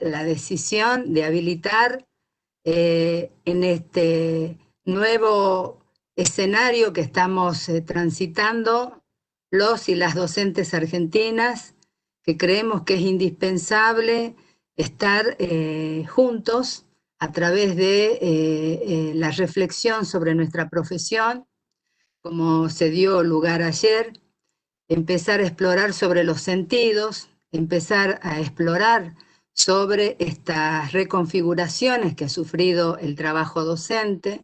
la decisión de habilitar en este nuevo escenario que estamos transitando los y las docentes argentinas, que creemos que es indispensable estar juntos a través de la reflexión sobre nuestra profesión, como se dio lugar ayer, empezar a explorar sobre los sentidos, empezar a explorar sobre estas reconfiguraciones que ha sufrido el trabajo docente,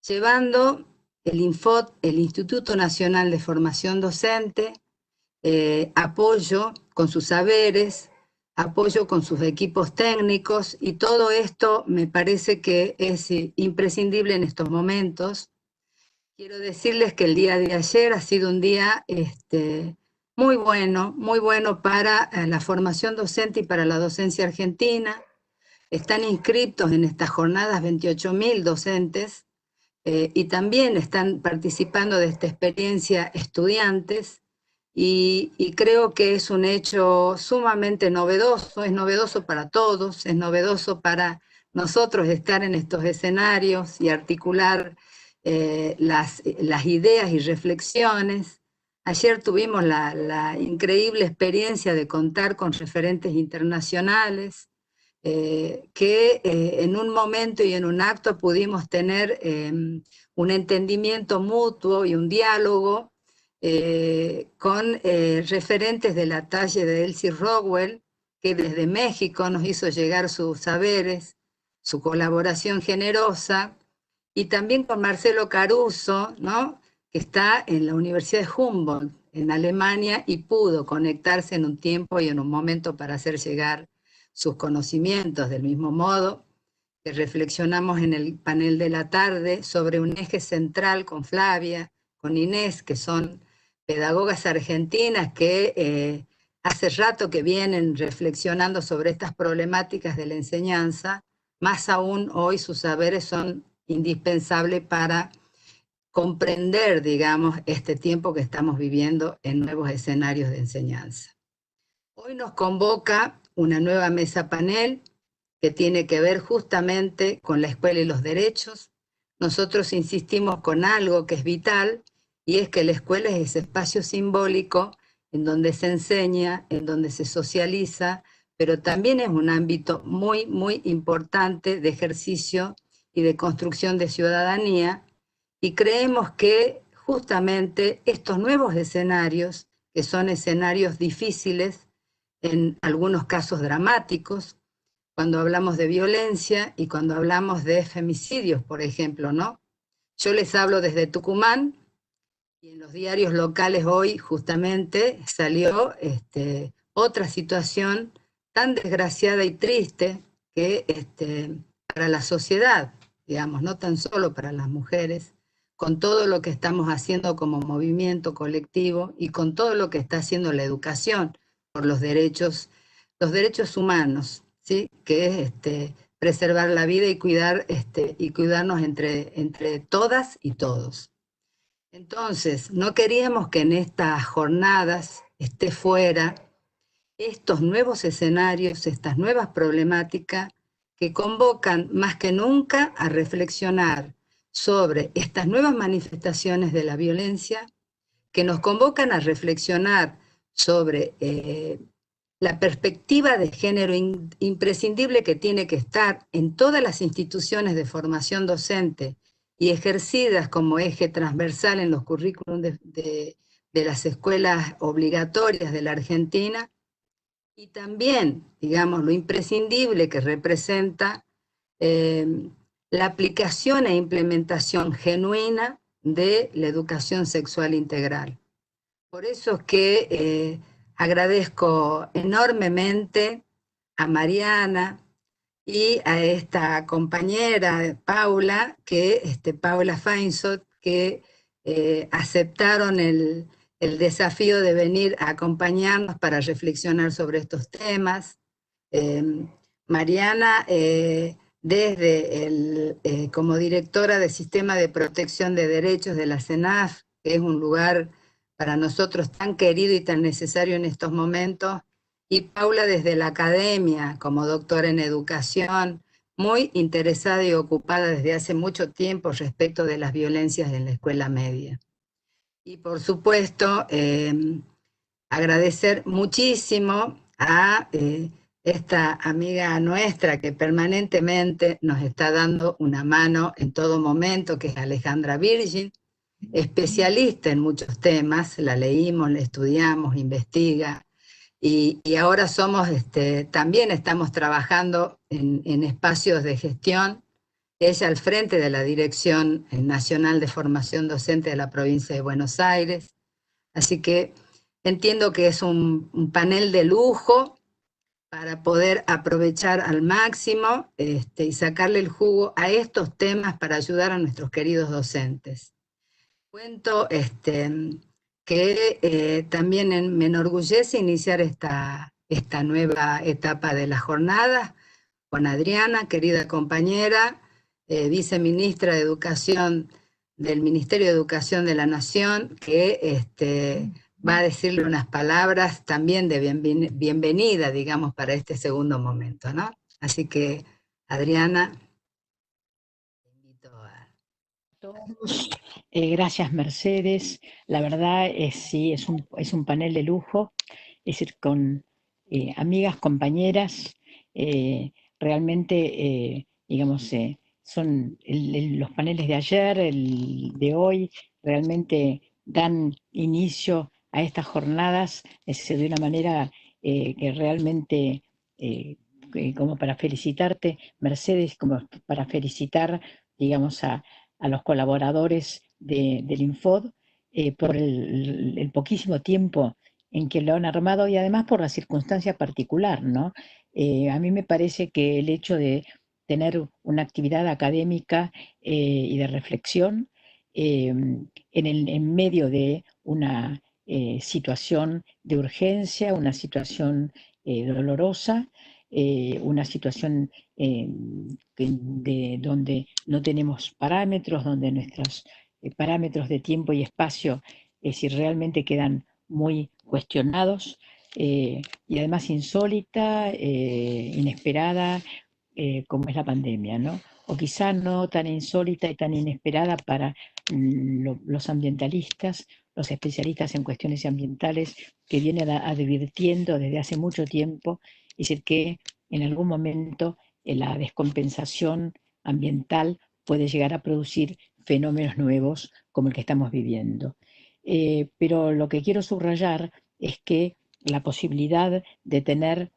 llevando el INFOT, el Instituto Nacional de Formación Docente, apoyo con sus saberes, apoyo con sus equipos técnicos, y todo esto me parece que es imprescindible en estos momentos. Quiero decirles que el día de ayer ha sido un día muy bueno para la formación docente y para la docencia argentina. Están inscritos en estas jornadas 28.000 docentes y también están participando de esta experiencia estudiantes, y creo que es un hecho sumamente novedoso, es novedoso para todos, es novedoso para nosotros estar en estos escenarios y articular las ideas y reflexiones. Ayer tuvimos la increíble experiencia de contar con referentes internacionales, que en un momento y en un acto pudimos tener un entendimiento mutuo y un diálogo con referentes de la talla de Elsie Rockwell, que desde México nos hizo llegar sus saberes, su colaboración generosa, y también con Marcelo Caruso, ¿no?, que está en la Universidad de Humboldt, en Alemania, y pudo conectarse en un tiempo y en un momento para hacer llegar sus conocimientos. Del mismo modo que reflexionamos en el panel de la tarde sobre un eje central con Flavia, con Inés, que son pedagogas argentinas que hace rato que vienen reflexionando sobre estas problemáticas de la enseñanza. Más aún hoy sus saberes son indispensables para comprender, digamos, este tiempo que estamos viviendo en nuevos escenarios de enseñanza. Hoy nos convoca una nueva mesa panel que tiene que ver justamente con la escuela y los derechos. Nosotros insistimos con algo que es vital, y es que la escuela es ese espacio simbólico en donde se enseña, en donde se socializa, pero también es un ámbito muy importante de ejercicio y de construcción de ciudadanía, y creemos que justamente estos nuevos escenarios, que son escenarios difíciles, en algunos casos dramáticos, cuando hablamos de violencia y cuando hablamos de femicidios, por ejemplo, ¿no? Yo les hablo desde Tucumán, y en los diarios locales hoy justamente salió otra situación tan desgraciada y triste que para la sociedad, digamos, no tan solo para las mujeres, con todo lo que estamos haciendo como movimiento colectivo y con todo lo que está haciendo la educación por los derechos humanos, ¿sí?, que es preservar la vida y cuidarnos entre todas y todos. Entonces, no queríamos que en estas jornadas esté fuera estos nuevos escenarios, estas nuevas problemáticas que convocan más que nunca a reflexionar sobre estas nuevas manifestaciones de la violencia, que nos convocan a reflexionar sobre la perspectiva de género imprescindible que tiene que estar en todas las instituciones de formación docente y ejercidas como eje transversal en los currículums de las escuelas obligatorias de la Argentina, y también, digamos, lo imprescindible que representa la aplicación e implementación genuina de la educación sexual integral. Por eso es que agradezco enormemente a Mariana y a esta compañera Paula, Paula Feinsot, que aceptaron el desafío de venir a acompañarnos para reflexionar sobre estos temas. Mariana, como directora del Sistema de Protección de Derechos de la CENAF, que es un lugar para nosotros tan querido y tan necesario en estos momentos, y Paula desde la academia como doctora en educación, muy interesada y ocupada desde hace mucho tiempo respecto de las violencias en la escuela media. Y por supuesto, agradecer muchísimo a esta amiga nuestra que permanentemente nos está dando una mano en todo momento, que es Alejandra Virgin, especialista en muchos temas, la leímos, la estudiamos, investiga, y ahora somos, también estamos trabajando en espacios de gestión, ella al frente de la Dirección Nacional de Formación Docente de la provincia de Buenos Aires, así que entiendo que es un panel de lujo para poder aprovechar al máximo y sacarle el jugo a estos temas para ayudar a nuestros queridos docentes. Cuento que también me enorgullece iniciar esta nueva etapa de la jornada con Adriana, querida compañera, viceministra de Educación del Ministerio de Educación de la Nación, que va a decirle unas palabras también de bienvenida, digamos, para este segundo momento, ¿no? Así que, Adriana, te invito a... Todos. Gracias, Mercedes. La verdad es sí, es un panel de lujo, es decir, con amigas, compañeras, realmente, digamos, son los paneles de ayer, el de hoy, realmente dan inicio a estas jornadas, es decir, de una manera que realmente, como para felicitarte, Mercedes, como para felicitar, digamos, a los colaboradores del Infod por el poquísimo tiempo en que lo han armado y además por la circunstancia particular, ¿no? A mí me parece que el hecho de tener una actividad académica y de reflexión en medio de una situación de urgencia, una situación dolorosa, una situación donde no tenemos parámetros, donde nuestros parámetros de tiempo y espacio, si realmente quedan muy cuestionados, y además insólita, inesperada, como es la pandemia, ¿no? O quizá no tan insólita y tan inesperada para los ambientalistas, los especialistas en cuestiones ambientales, que vienen advirtiendo desde hace mucho tiempo, es decir, que en algún momento la descompensación ambiental puede llegar a producir fenómenos nuevos como el que estamos viviendo. Pero lo que quiero subrayar es que la posibilidad de tener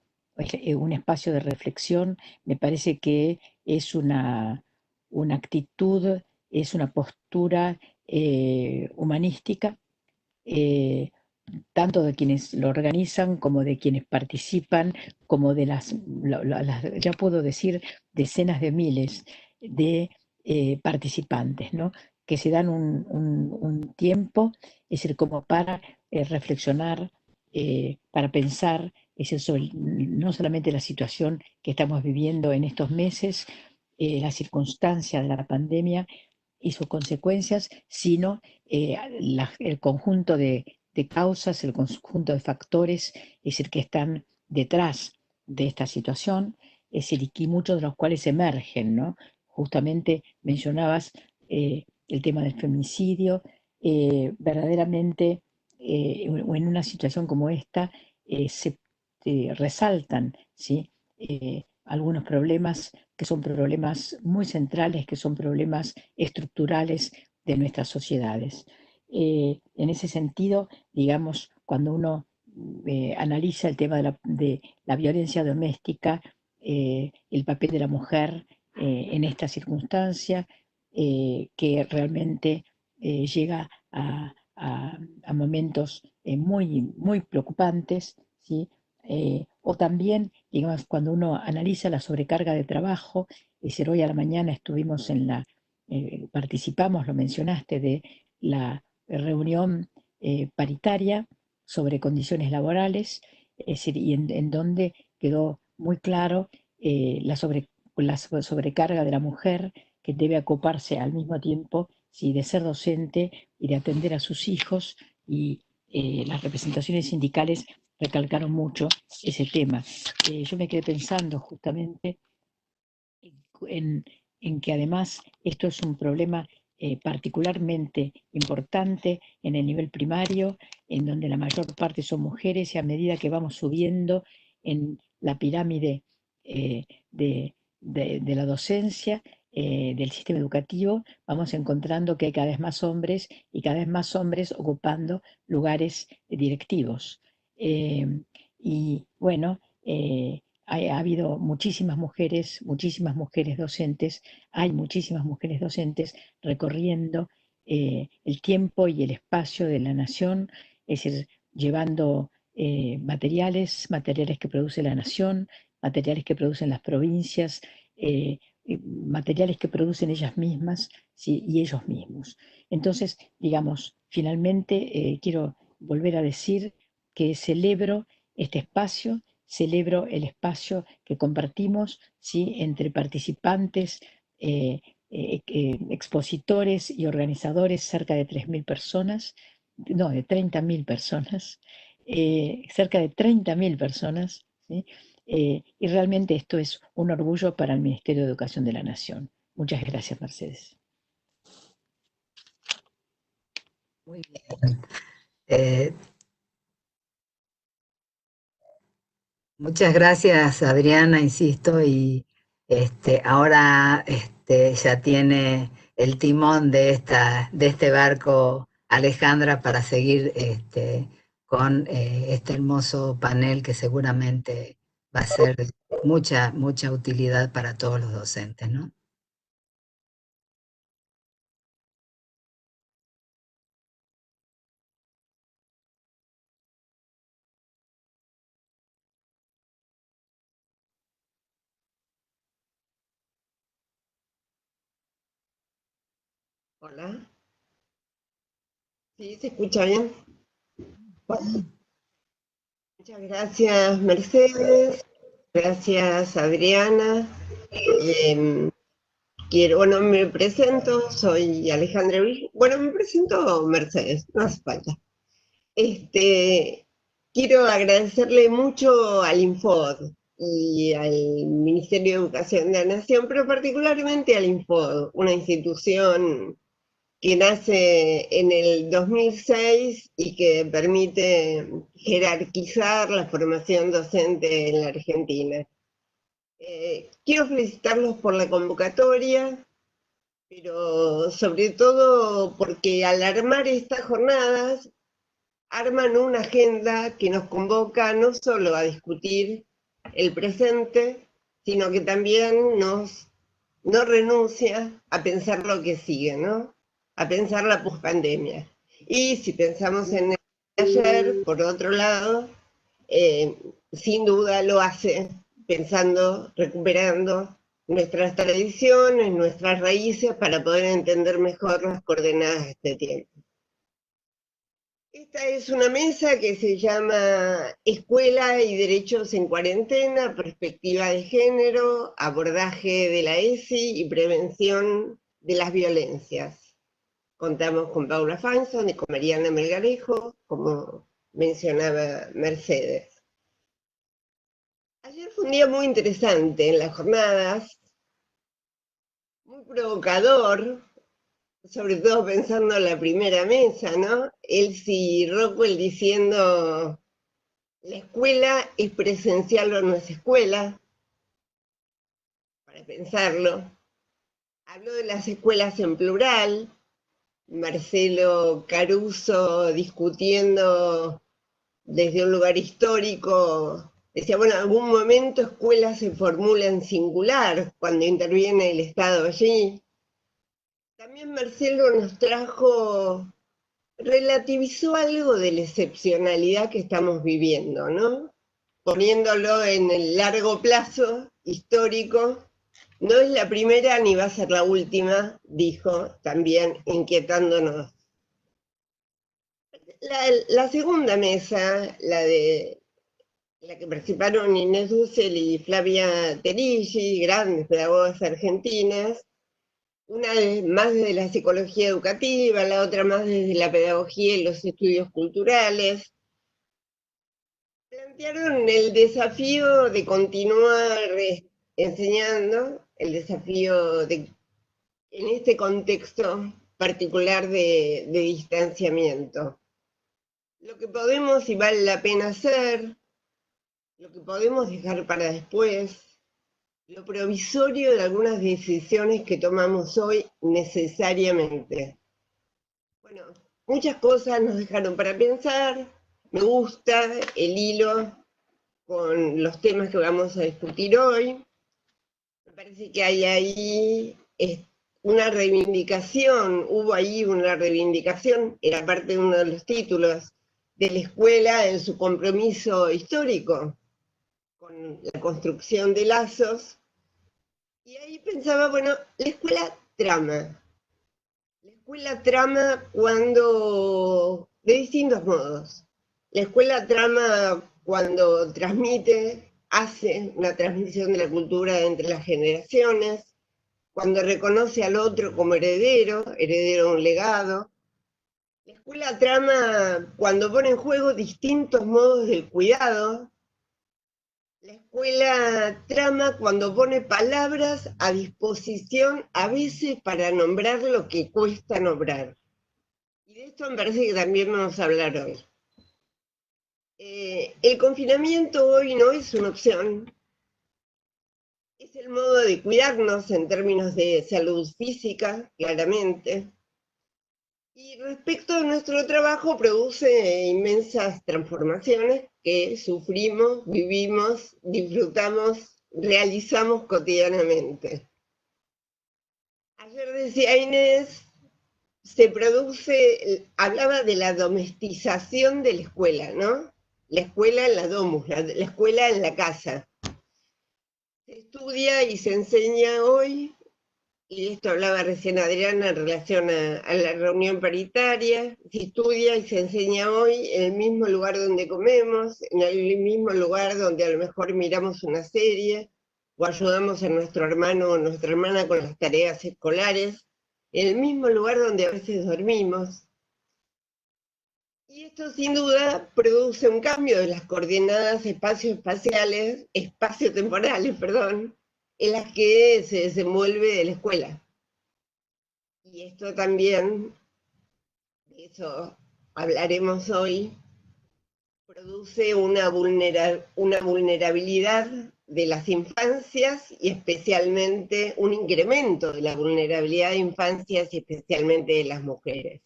un espacio de reflexión me parece que es una actitud, es una postura humanística, eh, tanto de quienes lo organizan como de quienes participan, como de ya puedo decir, decenas de miles de participantes, ¿no? Que se dan un tiempo, es decir, como para reflexionar, para pensar, es decir, sobre no solamente la situación que estamos viviendo en estos meses, la circunstancia de la pandemia y sus consecuencias, sino el conjunto de causas, el conjunto de factores, es decir, que están detrás de esta situación, es decir, y muchos de los cuales emergen, ¿no? Justamente mencionabas el tema del femicidio, verdaderamente en una situación como esta se resaltan, ¿sí? Algunos problemas que son problemas muy centrales, que son problemas estructurales de nuestras sociedades. En ese sentido, digamos, cuando uno analiza el tema de la violencia doméstica, el papel de la mujer en esta circunstancia, que realmente llega a momentos muy, muy preocupantes, ¿sí? O también, digamos, cuando uno analiza la sobrecarga de trabajo, es decir, hoy a la mañana estuvimos participamos, lo mencionaste, de la reunión paritaria sobre condiciones laborales, es decir, y en donde quedó muy claro la sobrecarga de la mujer, que debe ocuparse al mismo tiempo, sí, de ser docente y de atender a sus hijos, y las representaciones sindicales recalcaron mucho ese tema. Yo me quedé pensando justamente en, en que además esto es un problema particularmente importante en el nivel primario, en donde la mayor parte son mujeres, y a medida que vamos subiendo en la pirámide de la docencia, del sistema educativo, vamos encontrando que hay cada vez más hombres y cada vez más hombres ocupando lugares directivos. Y bueno, ha habido muchísimas mujeres docentes, hay muchísimas mujeres docentes recorriendo el tiempo y el espacio de la nación, es decir, llevando materiales que produce la nación, materiales que producen las provincias, materiales que producen ellas mismas, ¿sí? Y ellos mismos. Entonces, digamos, finalmente quiero volver a decir que celebro el espacio que compartimos, ¿sí? Entre participantes, expositores y organizadores, cerca de 3.000 personas, no, de 30.000 personas, cerca de 30.000 personas, ¿sí? Y realmente esto es un orgullo para el Ministerio de Educación de la Nación. Muchas gracias, Mercedes. Muy bien. Eh, Muchas gracias, Adriana, insisto, y ahora ya tiene el timón de este barco Alejandra para seguir con este hermoso panel que seguramente va a ser de mucha utilidad para todos los docentes, ¿no? Hola, ¿sí se escucha bien? Bueno, muchas gracias, Mercedes, gracias, Adriana. Em, bueno, me presento, soy Alejandra Bueno, me presento Mercedes, no hace falta. Quiero agradecerle mucho al Infod y al Ministerio de Educación de la Nación, pero particularmente al Infod, una institución que nace en el 2006 y que permite jerarquizar la formación docente en la Argentina. Quiero felicitarlos por la convocatoria, pero sobre todo porque al armar estas jornadas arman una agenda que nos convoca no solo a discutir el presente, sino que también no renuncia a pensar lo que sigue, ¿no? A pensar la pospandemia. Y si pensamos en el de ayer, por otro lado, eh, sin duda lo hace pensando, recuperando nuestras tradiciones, nuestras raíces, para poder entender mejor las coordenadas de este tiempo. Esta es una mesa que se llama Escuela y Derechos en Cuarentena, Perspectiva de Género, Abordaje de la ESI y Prevención de las Violencias. Contamos con Paula Fanson y con Mariana Melgarejo, como mencionaba Mercedes. Ayer fue un día muy interesante en las jornadas, muy provocador, sobre todo pensando en la primera mesa, ¿no? Elsie Rockwell diciendo: la escuela es presencial o no es escuela, para pensarlo. Habló de las escuelas en plural, Marcelo Caruso discutiendo desde un lugar histórico, decía, bueno, en algún momento escuela se formula en singular cuando interviene el Estado allí. También Marcelo nos relativizó algo de la excepcionalidad que estamos viviendo, ¿no? Poniéndolo en el largo plazo histórico, no es la primera ni va a ser la última, dijo, también inquietándonos. La segunda mesa, la que participaron Inés Dussel y Flavia Terigi, grandes pedagogas argentinas, una más desde la psicología educativa, la otra más desde la pedagogía y los estudios culturales, plantearon el desafío de continuar enseñando, el desafío de, en este contexto particular de distanciamiento. Lo que podemos y vale la pena hacer, lo que podemos dejar para después, lo provisorio de algunas decisiones que tomamos hoy necesariamente. Bueno, muchas cosas nos dejaron para pensar. Me gusta el hilo con los temas que vamos a discutir hoy. Me parece que hay ahí una reivindicación, hubo ahí una reivindicación, era parte de uno de los títulos, de la escuela en su compromiso histórico con la construcción de lazos. Y ahí pensaba, bueno, la escuela trama. La escuela trama cuando, de distintos modos. La escuela trama cuando transmite, hace una transmisión de la cultura entre las generaciones, cuando reconoce al otro como heredero, heredero de un legado. La escuela trama cuando pone en juego distintos modos de cuidado. La escuela trama cuando pone palabras a disposición, a veces para nombrar lo que cuesta nombrar. Y de esto me parece que también vamos a hablar hoy. El confinamiento hoy no es una opción, es el modo de cuidarnos en términos de salud física, claramente. Y respecto a nuestro trabajo, produce inmensas transformaciones que sufrimos, vivimos, disfrutamos, realizamos cotidianamente. Ayer decía Inés, se produce, hablaba de la domestización de la escuela, ¿no? La escuela en la domus, la escuela en la casa. Se estudia y se enseña hoy, y esto hablaba recién Adriana en relación a la reunión paritaria, se estudia y se enseña hoy en el mismo lugar donde comemos, en el mismo lugar donde a lo mejor miramos una serie, o ayudamos a nuestro hermano o nuestra hermana con las tareas escolares, en el mismo lugar donde a veces dormimos. Y esto sin duda produce un cambio de las coordenadas espaciotemporales, perdón, en las que se desenvuelve la escuela. Y esto también, de eso hablaremos hoy, produce una vulnerabilidad de las infancias y especialmente un incremento de la vulnerabilidad de infancias y especialmente de las mujeres.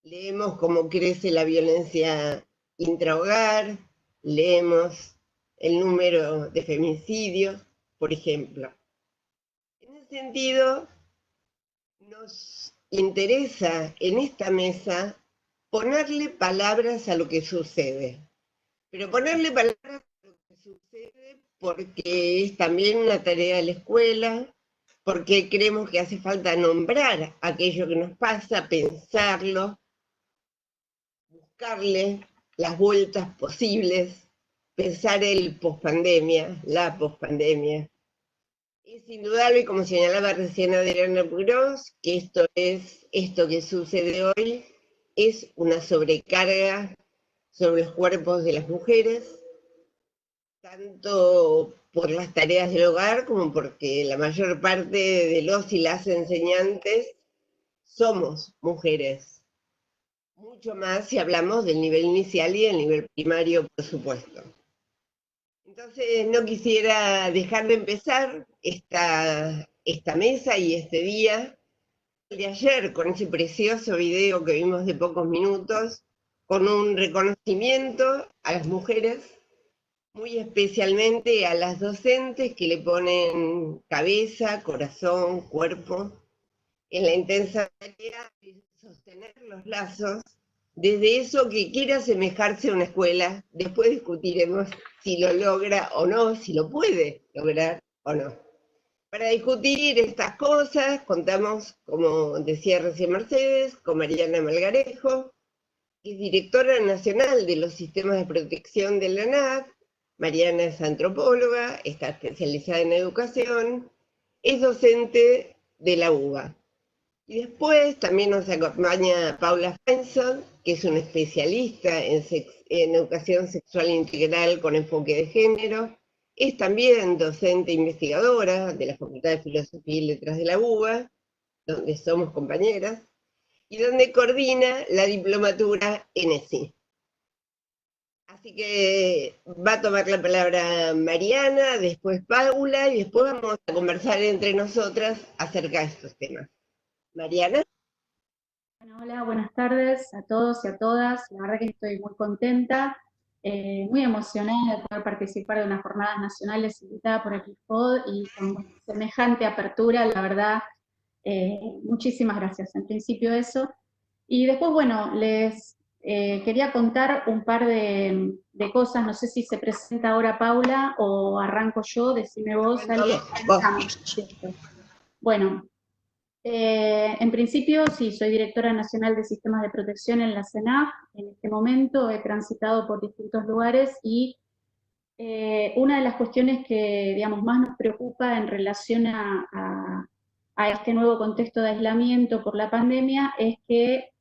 Leemos cómo crece la violencia intrahogar, leemos el número de feminicidios, por ejemplo. En ese sentido, nos interesa en esta mesa ponerle palabras a lo que sucede, pero ponerle palabras a lo que sucede porque es también una tarea de la escuela, porque creemos que hace falta nombrar aquello que nos pasa, pensarlo, buscarle las vueltas posibles, pensar el pospandemia, la pospandemia. Es indudable, como señalaba recién Adriana Burós, que esto que sucede hoy es una sobrecarga sobre los cuerpos de las mujeres, tanto por las tareas del hogar como porque la mayor parte de los y las enseñantes somos mujeres. Mucho más si hablamos del nivel inicial y del nivel primario, por supuesto. Entonces no quisiera dejar de empezar esta mesa y este día de ayer con ese precioso video que vimos de pocos minutos, con un reconocimiento a las mujeres, muy especialmente a las docentes que le ponen cabeza, corazón, cuerpo, en la intensa tarea de sostener los lazos, desde eso que quiera asemejarse a una escuela. Después discutiremos si lo logra o no, si lo puede lograr o no. Para discutir estas cosas contamos, como decía recién Mercedes, con Mariana Melgarejo, que es directora nacional de los sistemas de protección de la ANAC. Mariana es antropóloga, está especializada en educación, es docente de la UBA. Y después también nos acompaña Paula Feinson, que es una especialista en en educación sexual integral con enfoque de género, es también docente investigadora de la Facultad de Filosofía y Letras de la UBA, donde somos compañeras, y donde coordina la diplomatura NSI. Así que va a tomar la palabra Mariana, después Paula, y después vamos a conversar entre nosotras acerca de estos temas. Mariana. Bueno, hola, buenas tardes a todos y a todas. La verdad que estoy muy contenta, muy emocionada de poder participar de unas jornadas nacionales invitadas por el IFOD y con semejante apertura, la verdad, muchísimas gracias. En principio eso. Y después, bueno, les quería contar un par de cosas. No sé si se presenta ahora Paula o arranco yo, decime vos. Bueno. En principio, sí, soy directora nacional de sistemas de protección en la CENAF. En este momento he transitado por distintos lugares y una de las cuestiones que, digamos, más nos preocupa en relación a este nuevo contexto de aislamiento por la pandemia es que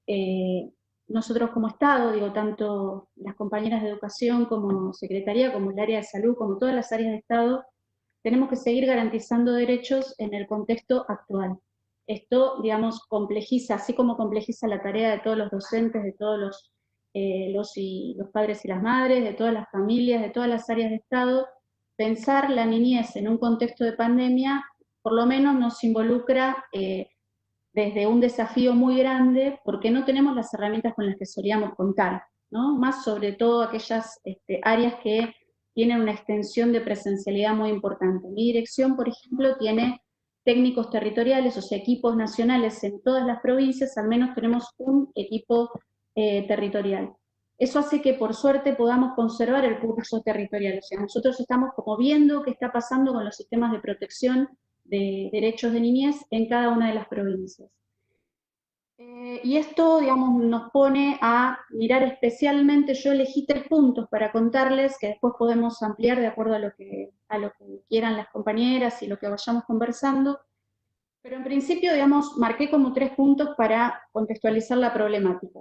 nosotros como Estado, digo, tanto las compañeras de educación como Secretaría, como el área de salud, como todas las áreas de Estado, tenemos que seguir garantizando derechos en el contexto actual. Esto, digamos, complejiza, así como complejiza la tarea de todos los docentes, de todos los padres y las madres, de todas las familias, de todas las áreas de Estado, pensar la niñez en un contexto de pandemia, por lo menos nos involucra desde un desafío muy grande, porque no tenemos las herramientas con las que solíamos contar, ¿no? Más sobre todo aquellas áreas que tienen una extensión de presencialidad muy importante. Mi dirección, por ejemplo, tiene técnicos territoriales, o sea, equipos nacionales en todas las provincias, al menos tenemos un equipo territorial. Eso hace que, por suerte, podamos conservar el curso territorial. O sea, nosotros estamos como viendo qué está pasando con los sistemas de protección de derechos de niñez en cada una de las provincias. Y esto, digamos, nos pone a mirar especialmente, yo elegí 3 puntos para contarles, que después podemos ampliar de acuerdo a lo que quieran las compañeras y lo que vayamos conversando, pero en principio, digamos, marqué como 3 puntos para contextualizar la problemática.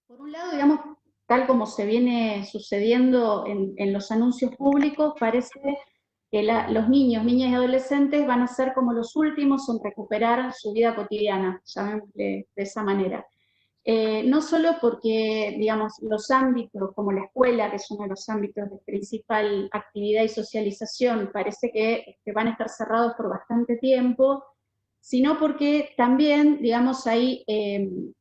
Por un lado, digamos, tal como se viene sucediendo en los anuncios públicos, parece que los niños, niñas y adolescentes van a ser como los últimos en recuperar su vida cotidiana, llamémosle de esa manera. No solo porque, digamos, los ámbitos como la escuela, que es uno de los ámbitos de principal actividad y socialización, parece que van a estar cerrados por bastante tiempo, sino porque también, digamos, hay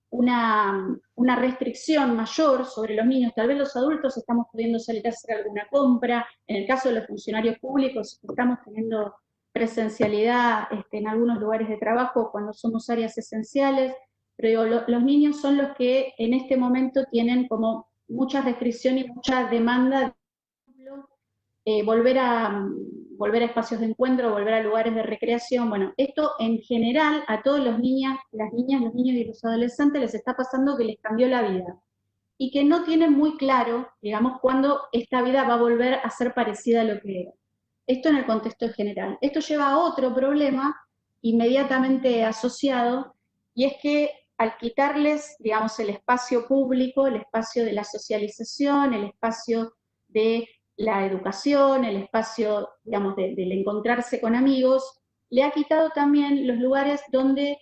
una restricción mayor sobre los niños. Tal vez los adultos estamos pudiendo salir a hacer alguna compra, en el caso de los funcionarios públicos estamos teniendo presencialidad en algunos lugares de trabajo cuando somos áreas esenciales, pero digo, los niños son los que en este momento tienen como mucha restricción y mucha demanda, volver a espacios de encuentro, volver a lugares de recreación. Bueno, esto en general a todos los niñas, las niñas, los niños y los adolescentes les está pasando que les cambió la vida y que no tienen muy claro, digamos, cuándo esta vida va a volver a ser parecida a lo que era. Esto en el contexto general. Esto lleva a otro problema inmediatamente asociado, y es que al quitarles, digamos, el espacio público, el espacio de la socialización, el espacio de la educación, el espacio, digamos, del encontrarse con amigos, le ha quitado también los lugares donde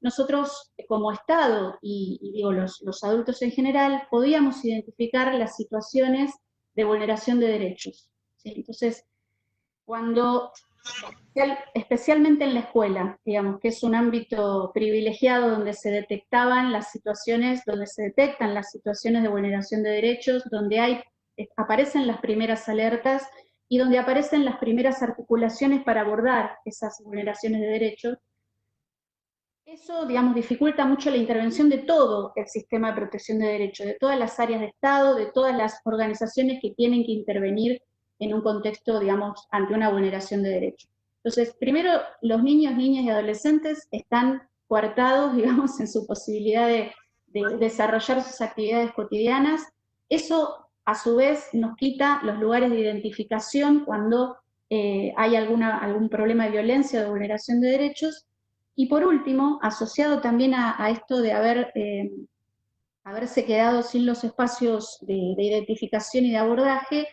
nosotros como Estado y digo los adultos en general podíamos identificar las situaciones de vulneración de derechos, ¿sí? Entonces, cuando, especialmente en la escuela, digamos, que es un ámbito privilegiado donde se detectaban las situaciones, donde se detectan las situaciones de vulneración de derechos, donde aparecen las primeras alertas y donde aparecen las primeras articulaciones para abordar esas vulneraciones de derechos. Eso, digamos, dificulta mucho la intervención de todo el sistema de protección de derechos, de todas las áreas de Estado, de todas las organizaciones que tienen que intervenir en un contexto, digamos, ante una vulneración de derechos. Entonces, primero, los niños, niñas y adolescentes están coartados, digamos, en su posibilidad de desarrollar sus actividades cotidianas. Eso, a su vez, nos quita los lugares de identificación cuando hay algún problema de violencia o de vulneración de derechos. Y por último, asociado también a esto de haber haberse quedado sin los espacios de identificación y de abordaje,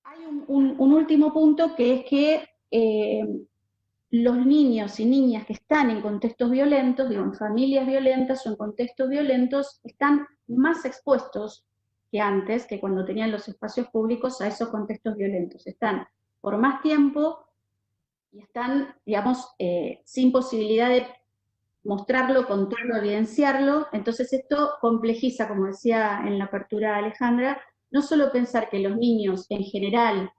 hay un último punto que es que los niños y niñas que están en contextos violentos, digo, en familias violentas o en contextos violentos, están más expuestos que antes, que cuando tenían los espacios públicos, a esos contextos violentos. Están por más tiempo y están, digamos, sin posibilidad de mostrarlo, contarlo, evidenciarlo. Entonces esto complejiza, como decía en la apertura Alejandra, no solo pensar que los niños en general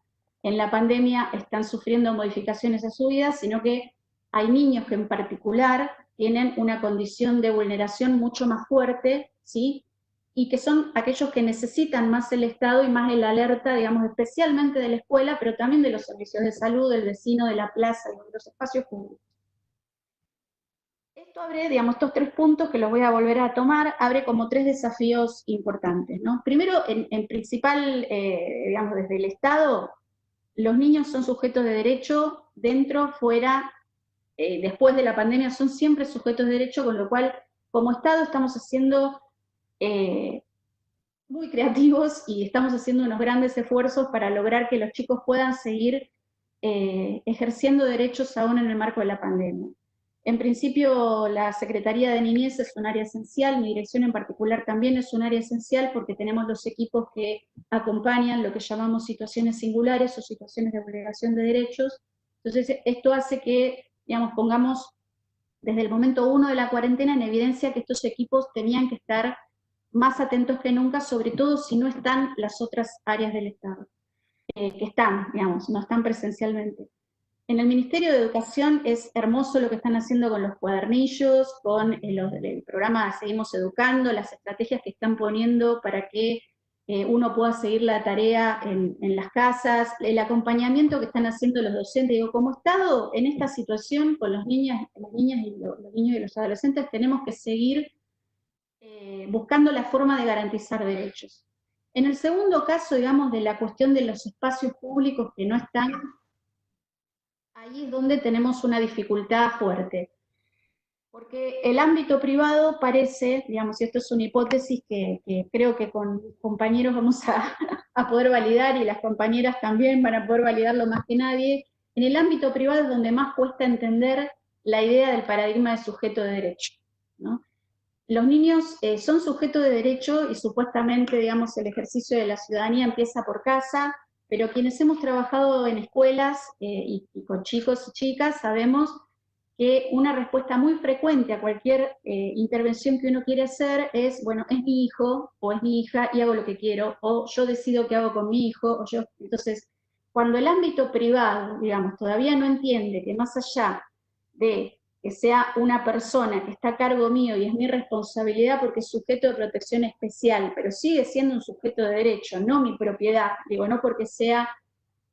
en la pandemia están sufriendo modificaciones a su vida, sino que hay niños que en particular tienen una condición de vulneración mucho más fuerte, ¿sí? Y que son aquellos que necesitan más el Estado y más el alerta, digamos, especialmente de la escuela, pero también de los servicios de salud, del vecino, de la plaza, de los espacios públicos. Esto abre, digamos, estos 3 puntos que los voy a volver a tomar, abre como 3 desafíos importantes, ¿no? Primero, en principal, digamos, desde el Estado, los niños son sujetos de derecho dentro, fuera, después de la pandemia son siempre sujetos de derecho, con lo cual, como Estado estamos haciendo muy creativos y estamos haciendo unos grandes esfuerzos para lograr que los chicos puedan seguir ejerciendo derechos aún en el marco de la pandemia. En principio, la Secretaría de Niñez es un área esencial, mi dirección en particular también es un área esencial porque tenemos los equipos que acompañan lo que llamamos situaciones singulares o situaciones de vulneración de derechos. Entonces, esto hace que, digamos, pongamos desde el momento 1 de la cuarentena en evidencia que estos equipos tenían que estar más atentos que nunca, sobre todo si no están las otras áreas del Estado, que están, digamos, no están presencialmente. En el Ministerio de Educación es hermoso lo que están haciendo con los cuadernillos, con el programa Seguimos Educando, las estrategias que están poniendo para que uno pueda seguir la tarea en las casas, el acompañamiento que están haciendo los docentes. Digo, como Estado, en esta situación, con las niñas y los niños y los adolescentes, tenemos que seguir buscando la forma de garantizar derechos. En el segundo caso, digamos, de la cuestión de los espacios públicos que no están, ahí es donde tenemos una dificultad fuerte. Porque el ámbito privado parece, digamos, y esto es una hipótesis que creo que con mis compañeros vamos a poder validar, y las compañeras también van a poder validarlo más que nadie, en el ámbito privado es donde más cuesta entender la idea del paradigma de sujeto de derecho, ¿no? Los niños son sujetos de derecho y supuestamente, digamos, el ejercicio de la ciudadanía empieza por casa, pero quienes hemos trabajado en escuelas y con chicos y chicas sabemos que una respuesta muy frecuente a cualquier intervención que uno quiere hacer es, bueno, es mi hijo o es mi hija y hago lo que quiero, o yo decido qué hago con mi hijo, o yo... Entonces, cuando el ámbito privado, digamos, todavía no entiende que más allá de que sea una persona que está a cargo mío y es mi responsabilidad porque es sujeto de protección especial, pero sigue siendo un sujeto de derecho, no mi propiedad, digo, no porque sea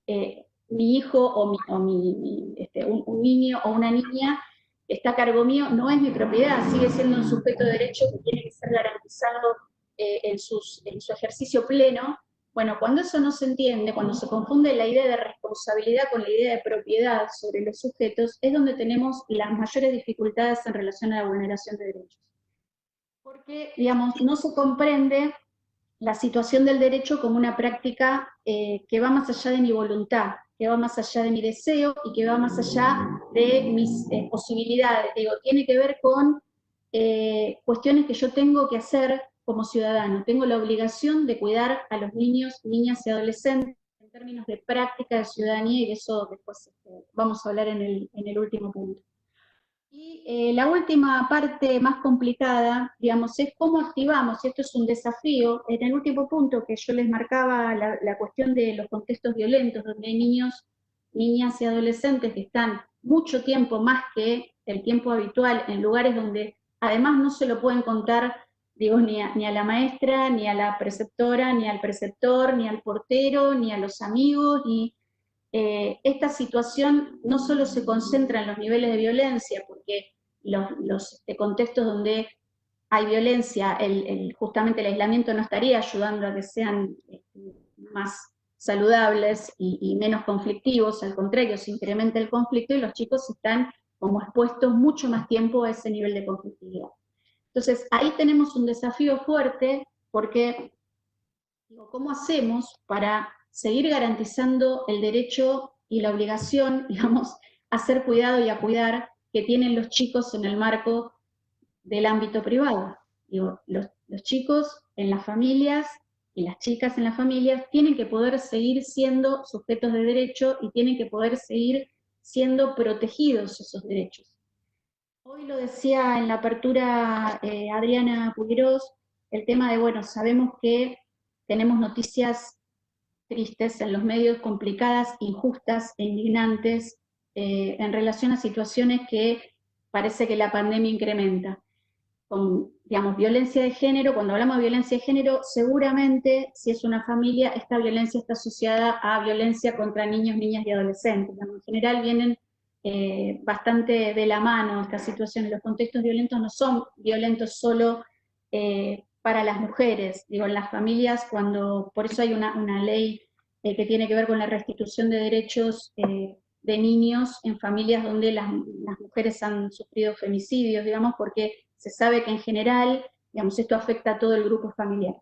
mi hijo o un niño o una niña que está a cargo mío, no es mi propiedad, sigue siendo un sujeto de derecho que tiene que ser garantizado en su ejercicio pleno. Bueno, cuando eso no se entiende, cuando se confunde la idea de responsabilidad con la idea de propiedad sobre los sujetos, es donde tenemos las mayores dificultades en relación a la vulneración de derechos. Porque, digamos, no se comprende la situación del derecho como una práctica que va más allá de mi voluntad, que va más allá de mi deseo y que va más allá de mis posibilidades. Digo, tiene que ver con cuestiones que yo tengo que hacer como ciudadano. Tengo la obligación de cuidar a los niños, niñas y adolescentes en términos de práctica de ciudadanía, y de eso después vamos a hablar en el último punto. Y la última parte más complicada, digamos, es cómo activamos, y esto es un desafío, en el último punto que yo les marcaba la cuestión de los contextos violentos, donde hay niños, niñas y adolescentes que están mucho tiempo más que el tiempo habitual en lugares donde además no se lo pueden contar, digo, ni a la maestra, ni a la preceptora, ni al preceptor, ni al portero, ni a los amigos, ni... esta situación no solo se concentra en los niveles de violencia, porque los contextos donde hay violencia, justamente el aislamiento no estaría ayudando a que sean más saludables y menos conflictivos, al contrario, se incrementa el conflicto y los chicos están como expuestos mucho más tiempo a ese nivel de conflictividad. Entonces, ahí tenemos un desafío fuerte, porque, digo, ¿cómo hacemos para seguir garantizando el derecho y la obligación, digamos, a ser cuidado y a cuidar que tienen los chicos en el marco del ámbito privado? Digo, los chicos en las familias y las chicas en las familias tienen que poder seguir siendo sujetos de derecho y tienen que poder seguir siendo protegidos esos derechos. Hoy lo decía en la apertura Adriana Puigros, el tema de, bueno, sabemos que tenemos noticias tristes en los medios, complicadas, injustas e indignantes en relación a situaciones que parece que la pandemia incrementa. Con, digamos, violencia de género, cuando hablamos de violencia de género, seguramente si es una familia, esta violencia está asociada a violencia contra niños, niñas y adolescentes. Digamos, en general vienen bastante de la mano estas situaciones. Los contextos violentos no son violentos solo para las mujeres. Digo, en las familias, cuando, por eso hay una ley que tiene que ver con la restitución de derechos de niños en familias donde las mujeres han sufrido femicidios, digamos, porque se sabe que en general, digamos, esto afecta a todo el grupo familiar.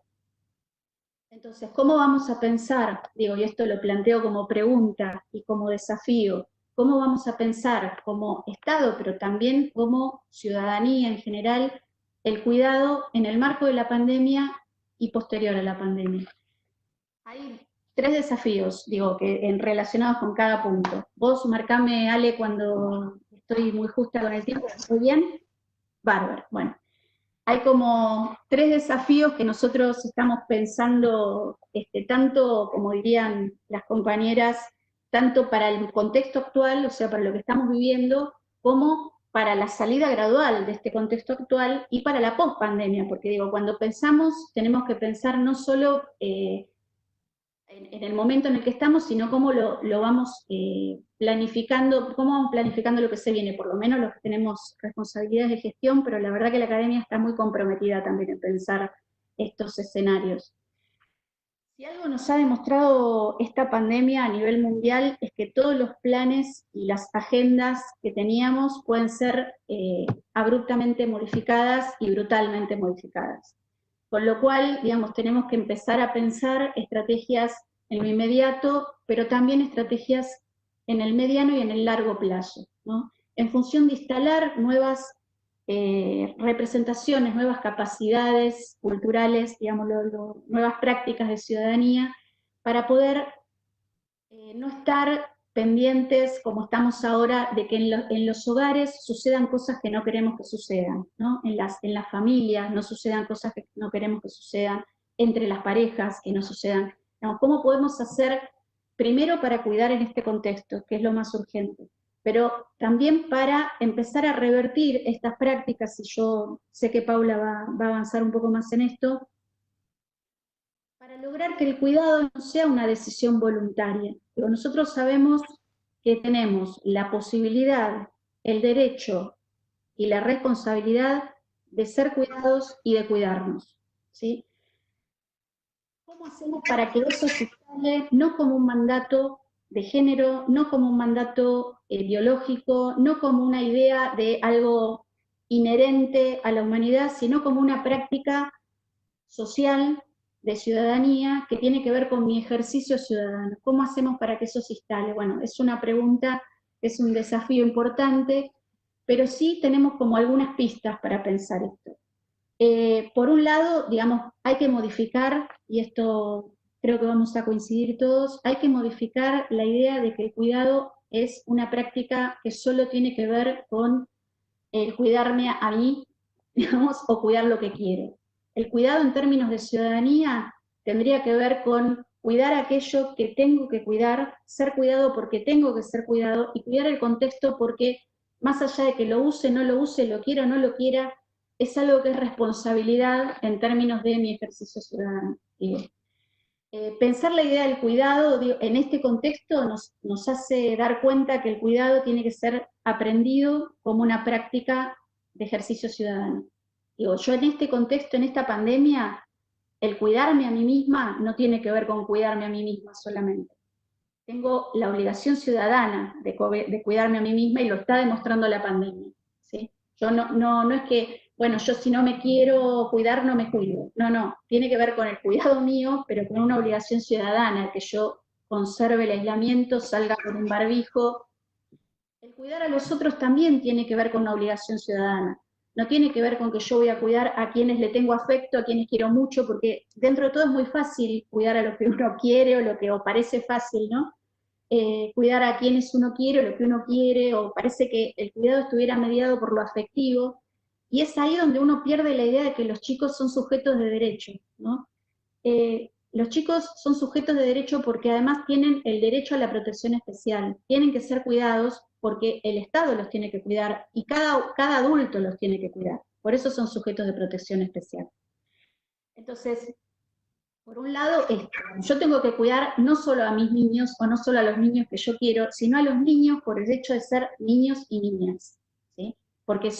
Entonces, ¿cómo vamos a pensar, digo, y esto lo planteo como pregunta y como desafío, cómo vamos a pensar como Estado, pero también como ciudadanía en general, el cuidado en el marco de la pandemia y posterior a la pandemia? Hay 3 desafíos, digo, que relacionados con cada punto. Vos marcame, Ale, cuando estoy muy justa con el tiempo. ¿Estoy bien? Bárbaro. Bueno, hay como 3 desafíos que nosotros estamos pensando, tanto, como dirían las compañeras, tanto para el contexto actual, o sea, para lo que estamos viviendo, como para la salida gradual de este contexto actual y para la post-pandemia, porque digo, cuando pensamos, tenemos que pensar no solo en el momento en el que estamos, sino cómo lo vamos planificando, cómo vamos planificando lo que se viene, por lo menos los que tenemos responsabilidades de gestión, pero la verdad que la academia está muy comprometida también en pensar estos escenarios. Si algo nos ha demostrado esta pandemia a nivel mundial es que todos los planes y las agendas que teníamos pueden ser abruptamente modificadas y brutalmente modificadas. Con lo cual, digamos, tenemos que empezar a pensar estrategias en lo inmediato, pero también estrategias en el mediano y en el largo plazo, ¿no? En función de instalar nuevas representaciones, nuevas capacidades culturales, digamos, nuevas prácticas de ciudadanía, para poder no estar pendientes, como estamos ahora, de que en los hogares sucedan cosas que no queremos que sucedan, ¿no? En las familias no sucedan cosas que no queremos que sucedan, entre las parejas que no sucedan. ¿Cómo podemos hacer, primero para cuidar en este contexto, que es lo más urgente, pero también para empezar a revertir estas prácticas, y yo sé que Paula va a avanzar un poco más en esto, para lograr que el cuidado no sea una decisión voluntaria? Pero nosotros sabemos que tenemos la posibilidad, el derecho y la responsabilidad de ser cuidados y de cuidarnos, ¿sí? ¿Cómo hacemos para que eso se instale no como un mandato de género, no como un mandato biológico, no como una idea de algo inherente a la humanidad, sino como una práctica social, de ciudadanía, que tiene que ver con mi ejercicio ciudadano? ¿Cómo hacemos para que eso se instale? Bueno, es una pregunta, es un desafío importante, pero sí tenemos como algunas pistas para pensar esto. Por un lado, digamos, hay que modificar, y esto creo que vamos a coincidir todos, hay que modificar la idea de que el cuidado es una práctica que solo tiene que ver con el cuidarme a mí, digamos, o cuidar lo que quiero. El cuidado en términos de ciudadanía tendría que ver con cuidar aquello que tengo que cuidar, ser cuidado porque tengo que ser cuidado, y cuidar el contexto porque, más allá de que lo use, no lo use, lo quiera o no lo quiera, es algo que es responsabilidad en términos de mi ejercicio ciudadano. Pensar la idea del cuidado en este contexto nos hace dar cuenta que el cuidado tiene que ser aprendido como una práctica de ejercicio ciudadano. Digo, yo en este contexto, en esta pandemia, el cuidarme a mí misma no tiene que ver con cuidarme a mí misma solamente. Tengo la obligación ciudadana de cuidarme a mí misma, y lo está demostrando la pandemia, ¿sí? Yo no es que bueno, yo si no me quiero cuidar, no me cuido. No, no, tiene que ver con el cuidado mío, pero con una obligación ciudadana, que yo conserve el aislamiento, salga con un barbijo. El cuidar a los otros también tiene que ver con una obligación ciudadana. No tiene que ver con que yo voy a cuidar a quienes le tengo afecto, a quienes quiero mucho, porque dentro de todo es muy fácil cuidar a lo que uno quiere o lo que o parece fácil, ¿no? Cuidar a quienes uno quiere o lo que uno quiere, o parece que el cuidado estuviera mediado por lo afectivo, y es ahí donde uno pierde la idea de que los chicos son sujetos de derecho, ¿no? Los chicos son sujetos de derecho porque además tienen el derecho a la protección especial, tienen que ser cuidados porque el Estado los tiene que cuidar y cada adulto los tiene que cuidar, por eso son sujetos de protección especial. Entonces, por un lado, yo tengo que cuidar no solo a mis niños o no solo a los niños que yo quiero, sino a los niños por el hecho de ser niños y niñas, ¿sí? Porque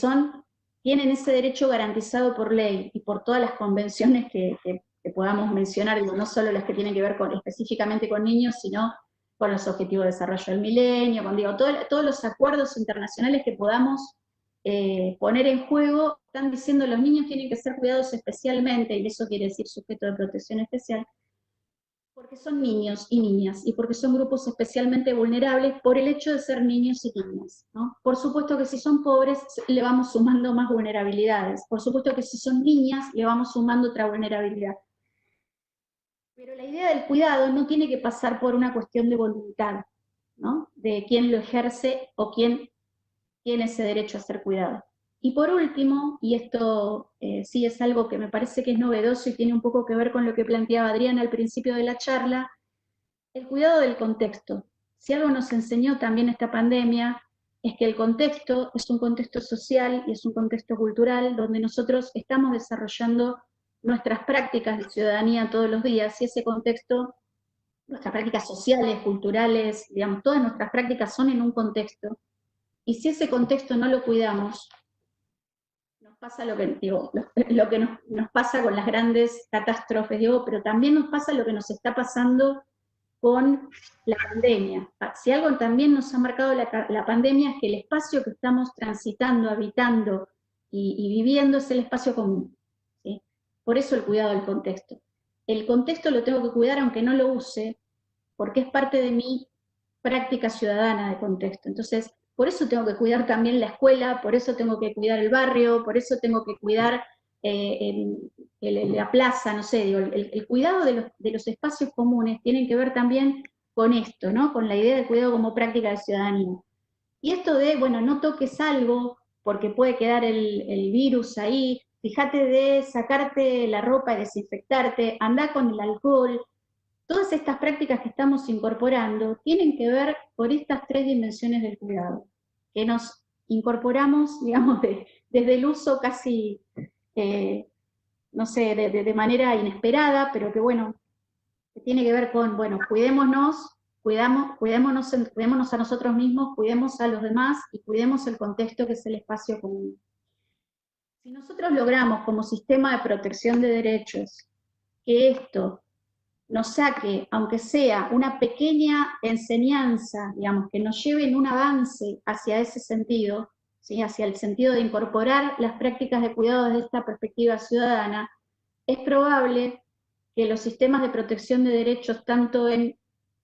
tienen ese derecho garantizado por ley y por todas las convenciones que podamos mencionar, digo, no solo las que tienen que ver específicamente con niños, sino con los Objetivos de Desarrollo del Milenio, con todos los acuerdos internacionales que podamos poner en juego. Están diciendo los niños tienen que ser cuidados especialmente, y eso quiere decir sujeto de protección especial, porque son niños y niñas, y porque son grupos especialmente vulnerables por el hecho de ser niños y niñas, ¿no? Por supuesto que si son pobres, le vamos sumando más vulnerabilidades. Por supuesto que si son niñas, le vamos sumando otra vulnerabilidad. Pero la idea del cuidado no tiene que pasar por una cuestión de voluntad, ¿no? De quién lo ejerce o quién tiene ese derecho a ser cuidado. Y por último, y esto sí es algo que me parece que es novedoso y tiene un poco que ver con lo que planteaba Adriana al principio de la charla, el cuidado del contexto. Si algo nos enseñó también esta pandemia, es que el contexto es un contexto social y es un contexto cultural donde nosotros estamos desarrollando nuestras prácticas de ciudadanía todos los días, y ese contexto, nuestras prácticas sociales, culturales, digamos, todas nuestras prácticas son en un contexto, y si ese contexto no lo cuidamos, nos pasa lo que, digo, lo que nos pasa con las grandes catástrofes, digo, pero también nos pasa lo que nos está pasando con la pandemia. Si algo también nos ha marcado la pandemia es que el espacio que estamos transitando, habitando y viviendo es el espacio común, ¿sí? Por eso el cuidado del contexto. El contexto lo tengo que cuidar aunque no lo use, porque es parte de mi práctica ciudadana de contexto. Entonces, por eso tengo que cuidar también la escuela, por eso tengo que cuidar el barrio, por eso tengo que cuidar la plaza, no sé, digo, el cuidado de los espacios comunes tienen que ver también con esto, ¿no? Con la idea de cuidado como práctica de ciudadanía. Y esto de, bueno, no toques algo porque puede quedar el virus ahí, fíjate de sacarte la ropa y desinfectarte, andá con el alcohol. Todas estas prácticas que estamos incorporando tienen que ver por estas tres dimensiones del cuidado, que nos incorporamos, digamos, desde el uso casi, no sé, de manera inesperada, pero que bueno, que tiene que ver con, bueno, cuidémonos a nosotros mismos, cuidemos a los demás y cuidemos el contexto que es el espacio común. Si nosotros logramos como sistema de protección de derechos que esto nos saque, aunque sea una pequeña enseñanza, digamos, que nos lleve en un avance hacia ese sentido, ¿sí? Hacia el sentido de incorporar las prácticas de cuidado desde esta perspectiva ciudadana, es probable que los sistemas de protección de derechos, tanto en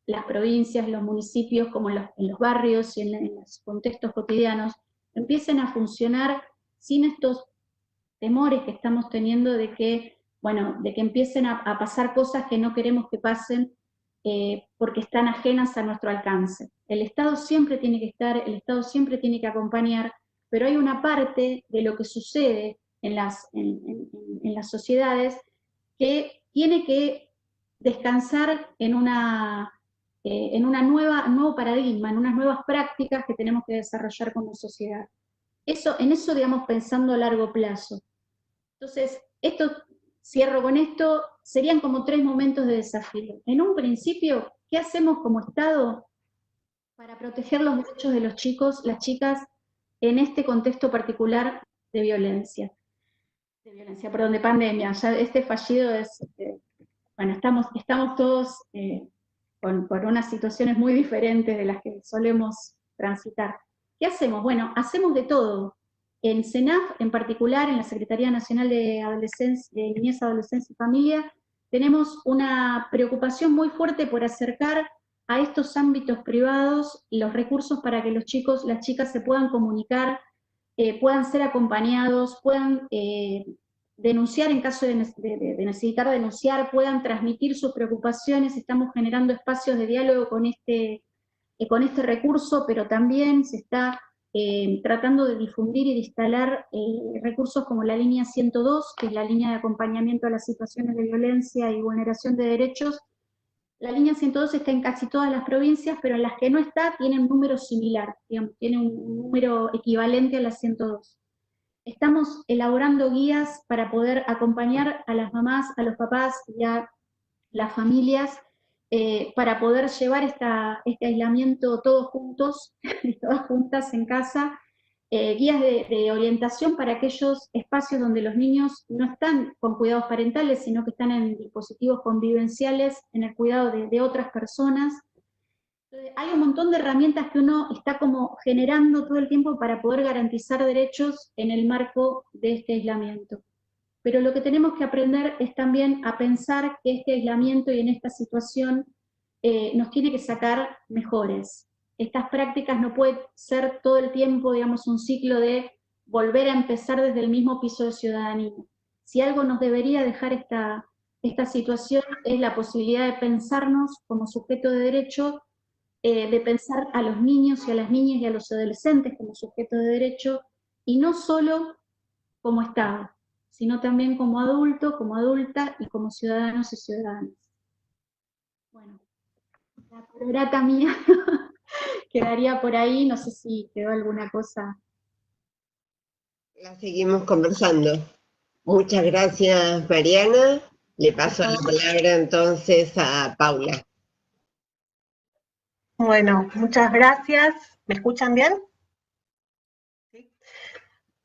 las provincias, los municipios, como en los barrios y en los contextos cotidianos, empiecen a funcionar sin estos temores que estamos teniendo de que, bueno, de que empiecen a pasar cosas que no queremos que pasen porque están ajenas a nuestro alcance. El Estado siempre tiene que estar, el Estado siempre tiene que acompañar, pero hay una parte de lo que sucede en las sociedades que tiene que descansar en un nuevo paradigma, en unas nuevas prácticas que tenemos que desarrollar como sociedad. En eso, digamos, pensando a largo plazo. Entonces, cierro con esto, serían como 3 momentos de desafío. En un principio, ¿qué hacemos como Estado para proteger los derechos de los chicos, las chicas, en este contexto particular de violencia? De pandemia. Ya este fallido es, bueno, estamos todos con unas situaciones muy diferentes de las que solemos transitar. ¿Qué hacemos? Bueno, hacemos de todo. en CENAF, en particular, en la Secretaría Nacional de Niñez, Adolescencia y Familia, tenemos una preocupación muy fuerte por acercar a estos ámbitos privados los recursos para que los chicos, las chicas se puedan comunicar, puedan ser acompañados, puedan denunciar en caso de necesitar denunciar, puedan transmitir sus preocupaciones. Estamos generando espacios de diálogo con este recurso, pero también se está tratando de difundir y de instalar recursos como la línea 102, que es la línea de acompañamiento a las situaciones de violencia y vulneración de derechos. La línea 102 está en casi todas las provincias, pero en las que no está tiene un número similar, digamos, tiene un número equivalente a la 102. Estamos elaborando guías para poder acompañar a las mamás, a los papás y a las familias para poder llevar este aislamiento todos juntos, todas juntas en casa, guías de orientación para aquellos espacios donde los niños no están con cuidados parentales, sino que están en dispositivos convivenciales, en el cuidado de otras personas. Entonces, hay un montón de herramientas que uno está como generando todo el tiempo para poder garantizar derechos en el marco de este aislamiento. Pero lo que tenemos que aprender es también a pensar que este aislamiento y en esta situación nos tiene que sacar mejores. Estas prácticas no pueden ser todo el tiempo, digamos, un ciclo de volver a empezar desde el mismo piso de ciudadanía. Si algo nos debería dejar esta situación es la posibilidad de pensarnos como sujeto de derecho, de pensar a los niños y a las niñas y a los adolescentes como sujeto de derecho, y no solo como Estado, sino también como adulto, como adulta y como ciudadanos y ciudadanas. Bueno, la programa mía quedaría por ahí, no sé si quedó alguna cosa. La seguimos conversando. Muchas gracias, Mariana. Le paso la palabra entonces a Paula. Bueno, muchas gracias. ¿Me escuchan bien? ¿Sí?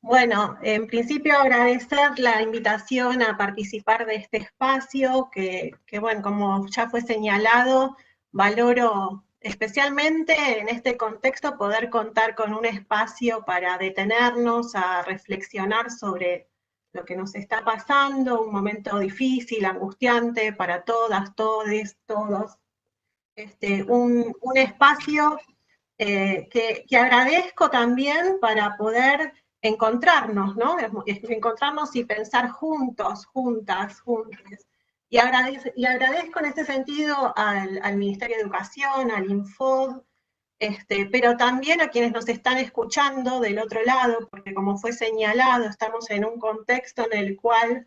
Bueno, en principio agradecer la invitación a participar de este espacio, que bueno, como ya fue señalado, valoro especialmente en este contexto poder contar con un espacio para detenernos a reflexionar sobre lo que nos está pasando, un momento difícil, angustiante para todas, todes, todos. Un espacio que agradezco también para poder encontrarnos, ¿no? Encontrarnos y pensar juntos, juntas, juntes. Y agradezco en este sentido al Ministerio de Educación, al Infod, pero también a quienes nos están escuchando del otro lado, porque como fue señalado, estamos en un contexto en el cual,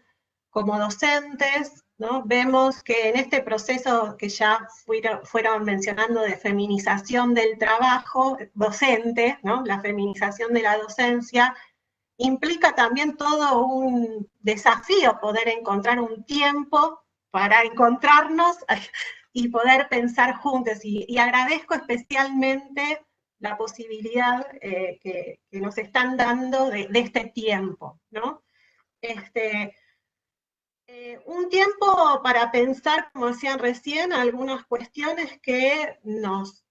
como docentes, ¿no? Vemos que en este proceso que ya fueron mencionando de feminización del trabajo docente, ¿no? La feminización de la docencia, implica también todo un desafío poder encontrar un tiempo para encontrarnos y poder pensar juntos. Y agradezco especialmente la posibilidad que nos están dando de este tiempo, ¿no? Un tiempo para pensar, como decían recién, algunas cuestiones que nos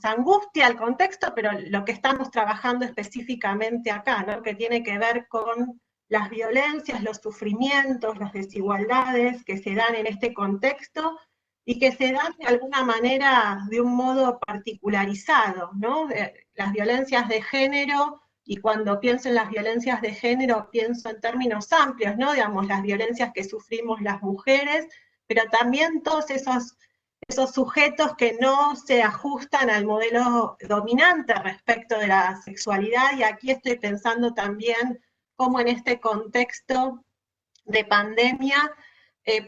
angustia el contexto, pero lo que estamos trabajando específicamente acá, ¿no? Que tiene que ver con las violencias, los sufrimientos, las desigualdades que se dan en este contexto y que se dan de alguna manera de un modo particularizado, ¿no? Las violencias de género. Y cuando pienso en las violencias de género, pienso en términos amplios, ¿no? Digamos, las violencias que sufrimos las mujeres, pero también todos esos sujetos que no se ajustan al modelo dominante respecto de la sexualidad. Y aquí estoy pensando también cómo en este contexto de pandemia,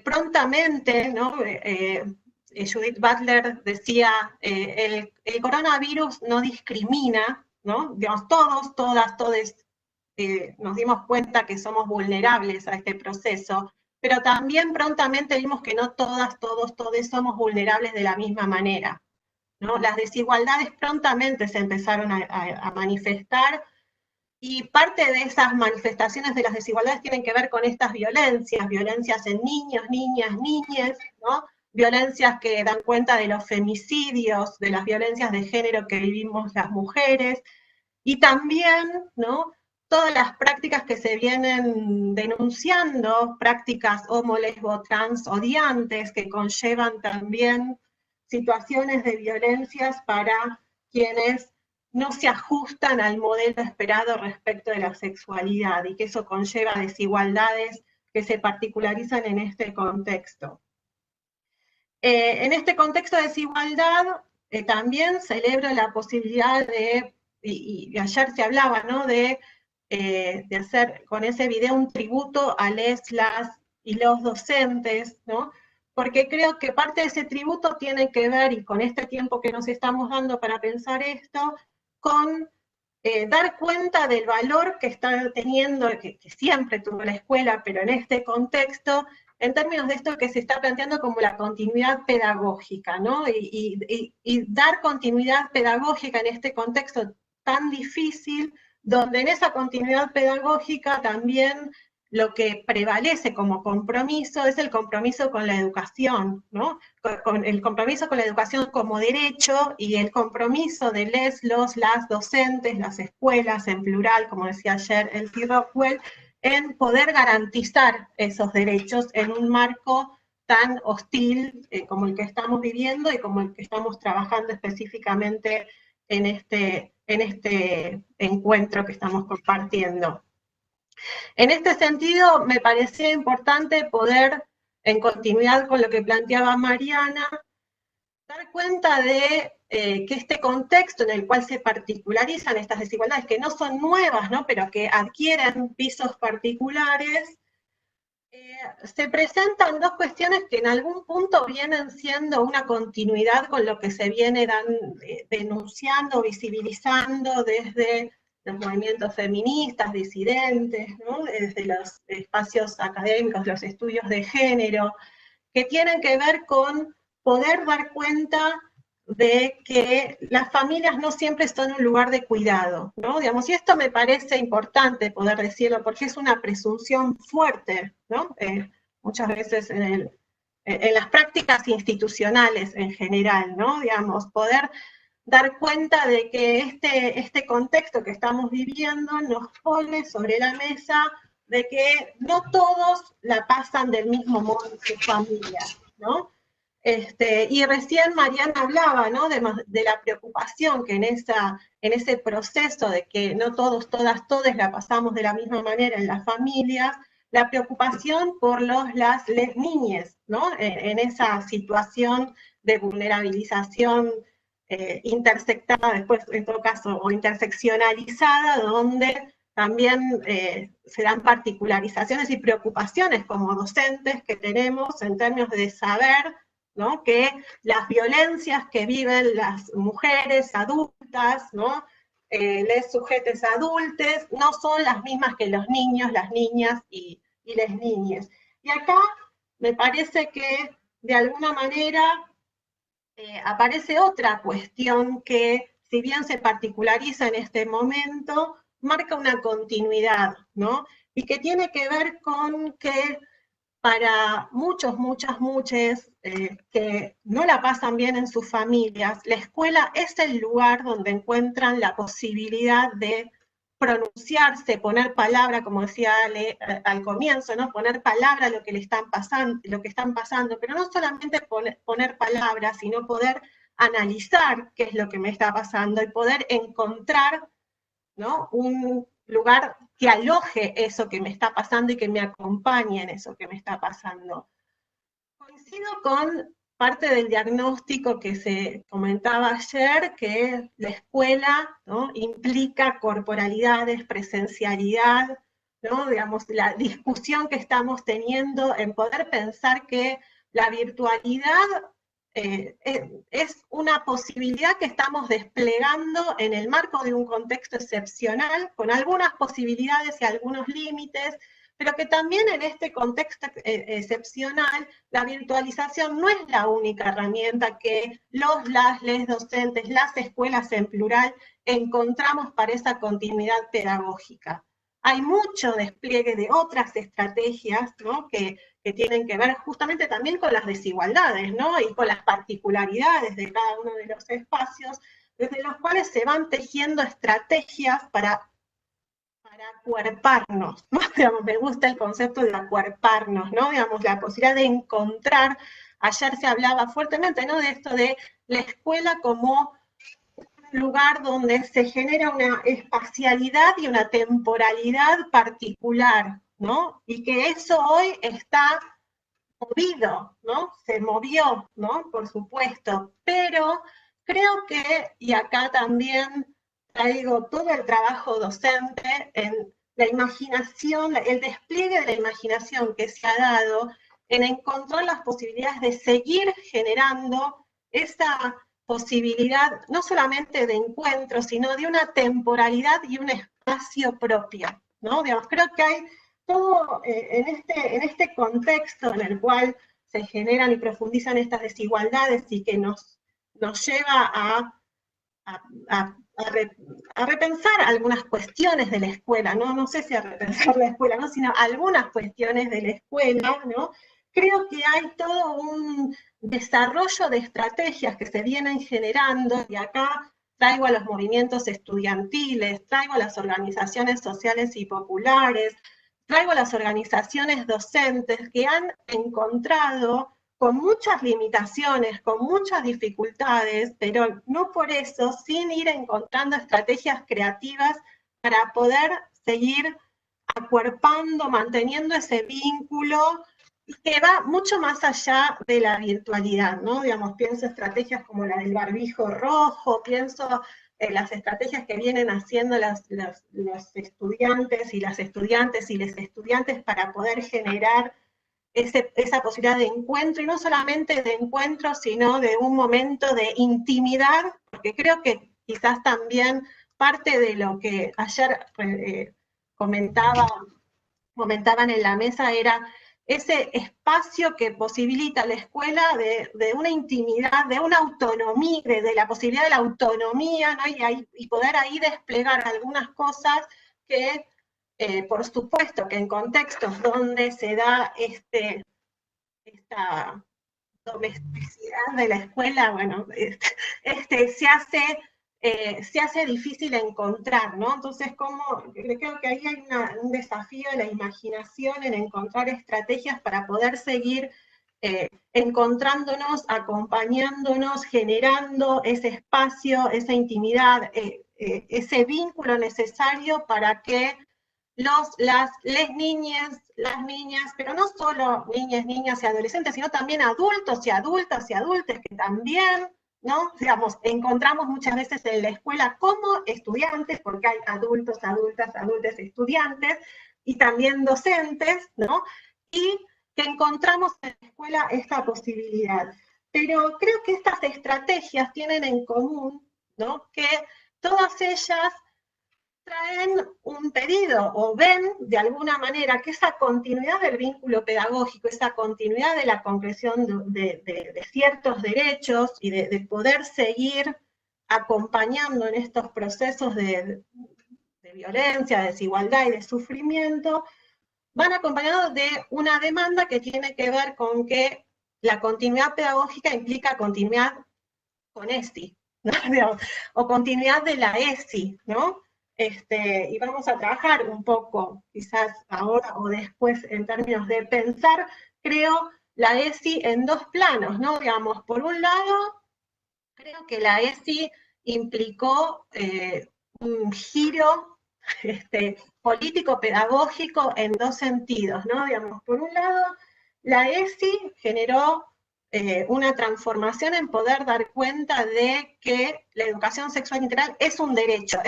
prontamente, ¿no? Judith Butler decía, el coronavirus no discrimina, ¿no? Digamos, todos, todas, todes, nos dimos cuenta que somos vulnerables a este proceso, pero también prontamente vimos que no todas, todos, todes somos vulnerables de la misma manera, ¿no? Las desigualdades prontamente se empezaron a manifestar, y parte de esas manifestaciones de las desigualdades tienen que ver con estas violencias en niños, niñas, niñes, ¿no? Violencias que dan cuenta de los femicidios, de las violencias de género que vivimos las mujeres, y también, ¿no? todas las prácticas que se vienen denunciando, prácticas homo, lesbo, trans, odiantes, que conllevan también situaciones de violencias para quienes no se ajustan al modelo esperado respecto de la sexualidad, y que eso conlleva desigualdades que se particularizan en este contexto. En este contexto de desigualdad, también celebro la posibilidad de, y ayer se hablaba, ¿no?, de hacer con ese video un tributo a las y los docentes, ¿no?, porque creo que parte de ese tributo tiene que ver, y con este tiempo que nos estamos dando para pensar esto, con dar cuenta del valor que está teniendo, que siempre tuvo la escuela, pero en este contexto, en términos de esto que se está planteando como la continuidad pedagógica, ¿no? Y dar continuidad pedagógica en este contexto tan difícil, donde en esa continuidad pedagógica también lo que prevalece como compromiso es el compromiso con la educación, ¿no? Con el compromiso con la educación como derecho, y el compromiso de las docentes, las escuelas en plural, como decía ayer Elsie Rockwell, en poder garantizar esos derechos en un marco tan hostil como el que estamos viviendo y como el que estamos trabajando específicamente en este encuentro que estamos compartiendo. En este sentido, me parecía importante poder, en continuidad con lo que planteaba Mariana, dar cuenta de que este contexto en el cual se particularizan estas desigualdades, que no son nuevas, ¿no?, pero que adquieren pisos particulares, se presentan dos cuestiones que en algún punto vienen siendo una continuidad con lo que se viene denunciando, visibilizando desde los movimientos feministas, disidentes, ¿no?, desde los espacios académicos, los estudios de género, que tienen que ver con poder dar cuenta de que las familias no siempre son un lugar de cuidado, ¿no? Digamos, y esto me parece importante poder decirlo, porque es una presunción fuerte, ¿no? Muchas veces en las prácticas institucionales en general, ¿no? Digamos, poder dar cuenta de que este contexto que estamos viviendo nos pone sobre la mesa de que no todos la pasan del mismo modo en sus familias, ¿no? Y recién Mariana hablaba, ¿no?, de la preocupación que en ese proceso de que no todos, todas, todes la pasamos de la misma manera en las familias, la preocupación por las niñas, ¿no?, en esa situación de vulnerabilización intersectada, después en todo caso, o interseccionalizada, donde también se dan particularizaciones y preocupaciones como docentes que tenemos en términos de saber, ¿no?, que las violencias que viven las mujeres adultas, ¿no?, les sujetes adultos, no son las mismas que los niños, las niñas y las niñas. Y acá me parece que de alguna manera aparece otra cuestión que, si bien se particulariza en este momento, marca una continuidad, ¿no? Y que tiene que ver con que para muchos, muchas, que no la pasan bien en sus familias, la escuela es el lugar donde encuentran la posibilidad de pronunciarse, poner palabra, como decía Ale al comienzo, ¿no?, poner palabra a lo que le están pasando, pero no solamente poner palabras, sino poder analizar qué es lo que me está pasando y poder encontrar, ¿no?, un lugar que aloje eso que me está pasando y que me acompañe en eso que me está pasando. Coincido con parte del diagnóstico que se comentaba ayer, que la escuela, ¿no?, implica corporalidades, presencialidad, ¿no?, digamos, la discusión que estamos teniendo en poder pensar que la virtualidad es una posibilidad que estamos desplegando en el marco de un contexto excepcional, con algunas posibilidades y algunos límites, pero que también en este contexto excepcional, la virtualización no es la única herramienta que les docentes, las escuelas en plural, encontramos para esa continuidad pedagógica. Hay mucho despliegue de otras estrategias, ¿no?, que tienen que ver justamente también con las desigualdades, ¿no?, y con las particularidades de cada uno de los espacios, desde los cuales se van tejiendo estrategias para para acuerparnos, ¿no? Digamos, me gusta el concepto de acuerparnos, ¿no? Digamos, la posibilidad de encontrar, ayer se hablaba fuertemente, ¿no? De esto de la escuela como un lugar donde se genera una espacialidad y una temporalidad particular, ¿no? Y que eso hoy está movido, ¿no? Se movió, ¿no? Por supuesto, pero creo que, y acá también traigo todo el trabajo docente en la imaginación, el despliegue de la imaginación que se ha dado en encontrar las posibilidades de seguir generando esa posibilidad no solamente de encuentro, sino de una temporalidad y un espacio propio, ¿no? Digamos, creo que hay todo en este contexto en el cual se generan y profundizan estas desigualdades y que nos lleva a repensar algunas cuestiones de la escuela, ¿no? No sé si a repensar la escuela, ¿no? Sino algunas cuestiones de la escuela, ¿no? Creo que hay todo un desarrollo de estrategias que se vienen generando, y acá traigo a los movimientos estudiantiles, traigo a las organizaciones sociales y populares, traigo a las organizaciones docentes que han encontrado con muchas limitaciones, con muchas dificultades, pero no por eso, sin ir encontrando estrategias creativas para poder seguir acuerpando, manteniendo ese vínculo que va mucho más allá de la virtualidad, ¿no? Digamos, pienso estrategias como la del barbijo rojo, pienso las estrategias que vienen haciendo los estudiantes y las estudiantes y les estudiantes para poder generar esa posibilidad de encuentro, y no solamente de encuentro, sino de un momento de intimidad, porque creo que quizás también parte de lo que ayer comentaban en la mesa era ese espacio que posibilita la escuela de una intimidad, de una autonomía, de la posibilidad de la autonomía, ¿no? Y poder ahí desplegar algunas cosas que, por supuesto, que en contextos donde se da esta domesticidad de la escuela, bueno, se hace difícil encontrar, ¿no? Entonces, creo que ahí hay un desafío de la imaginación en encontrar estrategias para poder seguir encontrándonos, acompañándonos, generando ese espacio, esa intimidad, ese vínculo necesario para que les niñas, pero no solo niñas y adolescentes, sino también adultos y adultas y adultes que también, ¿no? Digamos, encontramos muchas veces en la escuela como estudiantes, porque hay adultos, adultas, adultos, estudiantes, y también docentes, ¿no? Y que encontramos en la escuela esta posibilidad. Pero creo que estas estrategias tienen en común, ¿no? Que todas ellas traen un pedido o ven de alguna manera que esa continuidad del vínculo pedagógico, esa continuidad de la concreción de ciertos derechos y de poder seguir acompañando en estos procesos de violencia, de desigualdad y de sufrimiento, van acompañados de una demanda que tiene que ver con que la continuidad pedagógica implica continuidad con ESI, ¿no? O continuidad de la ESI, ¿no? Y vamos a trabajar un poco, quizás ahora o después, en términos de pensar, creo, la ESI en dos planos, ¿no? Digamos, por un lado, creo que la ESI implicó un giro político-pedagógico en dos sentidos, ¿no? Digamos, por un lado, la ESI generó una transformación en poder dar cuenta de que la educación sexual integral es un derecho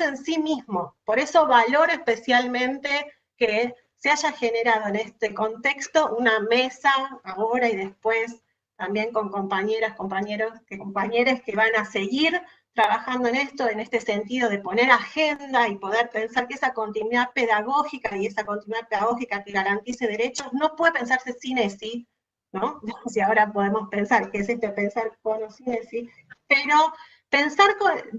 en sí mismo. Por eso valoro especialmente que se haya generado en este contexto una mesa ahora y después también con compañeras, compañeros, compañeros que van a seguir trabajando en esto, en este sentido de poner agenda y poder pensar que esa continuidad pedagógica y esa continuidad pedagógica que garantice derechos no puede pensarse sin ESI, ¿no? Si ahora podemos pensar qué es pensar con o sin ESI, pero pensar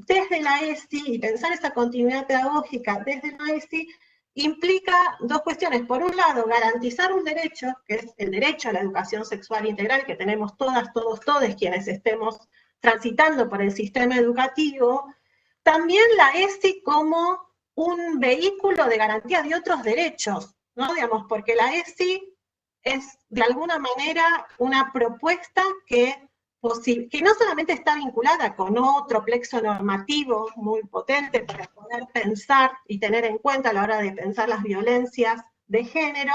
desde la ESI y pensar esa continuidad pedagógica desde la ESI implica dos cuestiones. Por un lado, garantizar un derecho, que es el derecho a la educación sexual integral, que tenemos todas, todos, todes quienes estemos transitando por el sistema educativo. También la ESI como un vehículo de garantía de otros derechos, ¿no? Digamos, porque la ESI es de alguna manera una propuesta que no solamente está vinculada con otro plexo normativo muy potente para poder pensar y tener en cuenta a la hora de pensar las violencias de género,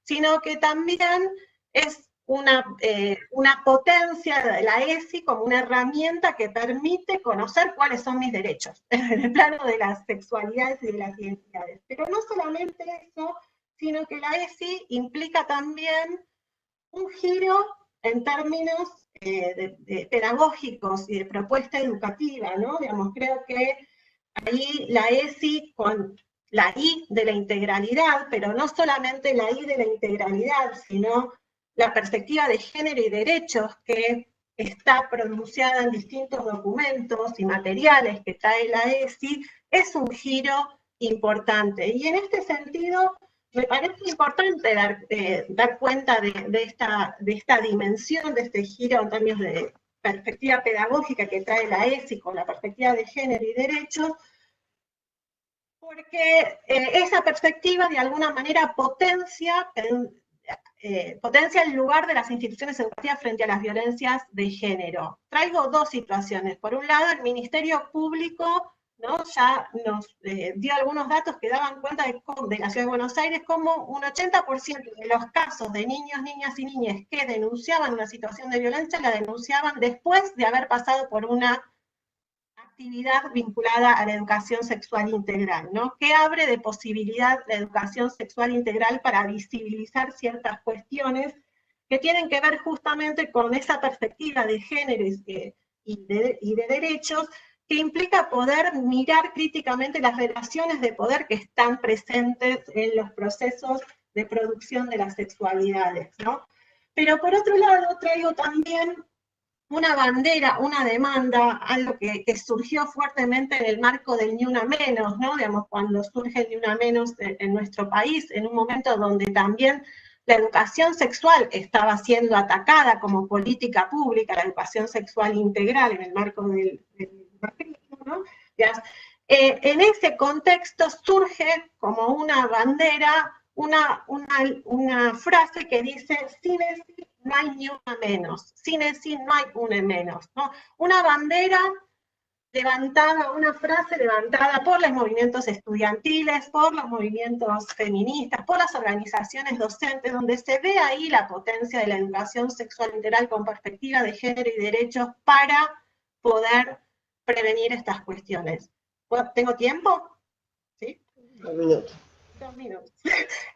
sino que también es una potencia de la ESI como una herramienta que permite conocer cuáles son mis derechos en el plano de las sexualidades y de las identidades. Pero no solamente eso, sino que la ESI implica también un giro en términos pedagógicos y de propuesta educativa, ¿no? Digamos, creo que ahí la ESI con la I de la integralidad, pero no solamente la I de la integralidad, sino la perspectiva de género y derechos que está pronunciada en distintos documentos y materiales que trae la ESI, es un giro importante. Y en este sentido, me parece importante dar cuenta de esta dimensión, de este giro en términos de perspectiva pedagógica que trae la ESI con la perspectiva de género y derechos, porque esa perspectiva de alguna manera potencia el lugar de las instituciones educativas frente a las violencias de género. Traigo dos situaciones. Por un lado, el Ministerio Público, ¿no? Ya nos dio algunos datos que daban cuenta de la Ciudad de Buenos Aires, como un 80% de los casos de niños, niñas y niñas que denunciaban una situación de violencia, la denunciaban después de haber pasado por una actividad vinculada a la educación sexual integral, ¿no? Que abre de posibilidad la educación sexual integral para visibilizar ciertas cuestiones que tienen que ver justamente con esa perspectiva de género y de derechos, que implica poder mirar críticamente las relaciones de poder que están presentes en los procesos de producción de las sexualidades, ¿no? Pero por otro lado, traigo también una bandera, una demanda, algo que surgió fuertemente en el marco del Ni Una Menos, ¿no? Digamos, cuando surge el Ni Una Menos en nuestro país, en un momento donde también la educación sexual estaba siendo atacada como política pública, la educación sexual integral en el marco del macrismo, ¿no? En ese contexto surge como una bandera una frase que dice: sin ESI no hay ni una menos, sin ESI no hay una menos, ¿no? Una bandera levantada, una frase levantada por los movimientos estudiantiles, por los movimientos feministas, por las organizaciones docentes, donde se ve ahí la potencia de la educación sexual integral con perspectiva de género y derechos para poder prevenir estas cuestiones. ¿Tengo tiempo? ¿Sí? 2 minutos. 2 minutos.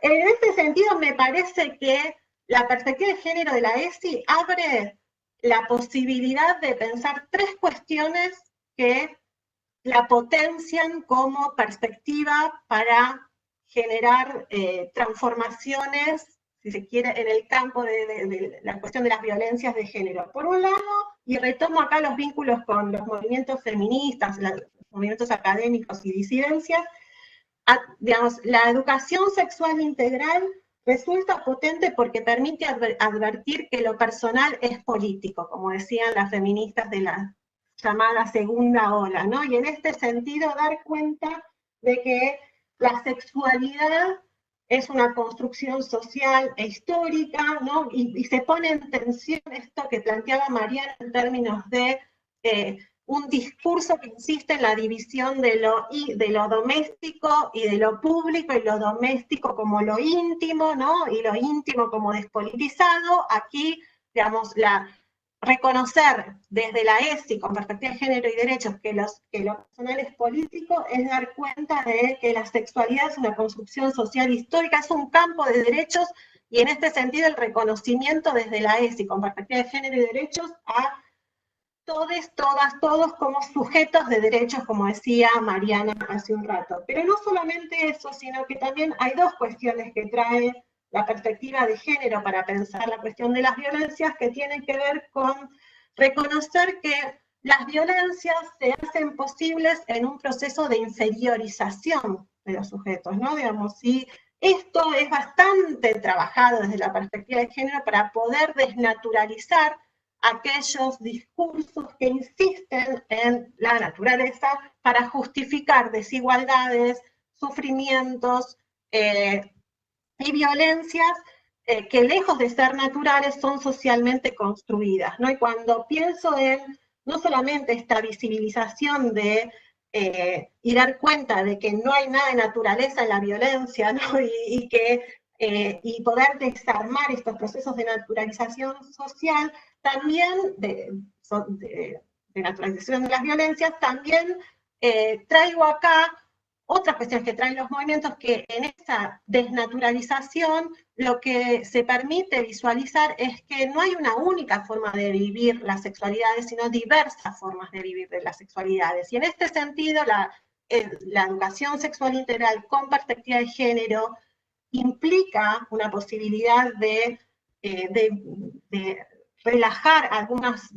En este sentido, me parece que la perspectiva de género de la ESI abre la posibilidad de pensar 3 cuestiones que la potencian como perspectiva para generar transformaciones, si se quiere, en el campo de la cuestión de las violencias de género. Por un lado, y retomo acá los vínculos con los movimientos feministas, los movimientos académicos y disidencias, digamos, la educación sexual integral resulta potente porque permite advertir que lo personal es político, como decían las feministas de la llamada segunda ola, ¿no? Y en este sentido dar cuenta de que la sexualidad es una construcción social e histórica, ¿no? Y se pone en tensión esto que planteaba Mariana en términos de un discurso que insiste en la división de lo doméstico y de lo público, y lo doméstico como lo íntimo, ¿no? Y lo íntimo como despolitizado. Aquí, digamos, reconocer desde la ESI con perspectiva de género y derechos que lo personal es político es dar cuenta de que la sexualidad es una construcción social histórica, es un campo de derechos, y en este sentido el reconocimiento desde la ESI con perspectiva de género y derechos a todes, todas, todos como sujetos de derechos, como decía Mariana hace un rato. Pero no solamente eso, sino que también hay 2 cuestiones que trae la perspectiva de género para pensar la cuestión de las violencias, que tienen que ver con reconocer que las violencias se hacen posibles en un proceso de inferiorización de los sujetos, ¿no? Digamos, y esto es bastante trabajado desde la perspectiva de género para poder desnaturalizar aquellos discursos que insisten en la naturaleza para justificar desigualdades sufrimientos y violencias que lejos de ser naturales son socialmente construidas, ¿no? Y cuando pienso en no solamente esta visibilización de y dar cuenta de que no hay nada de naturaleza en la violencia, ¿no? Y poder desarmar estos procesos de naturalización social, también de naturalización de las violencias, también traigo acá otras cuestiones que traen los movimientos, que en esa desnaturalización lo que se permite visualizar es que no hay una única forma de vivir las sexualidades, sino diversas formas de vivir de las sexualidades. Y en este sentido, la educación sexual integral con perspectiva de género implica una posibilidad de relajar algunas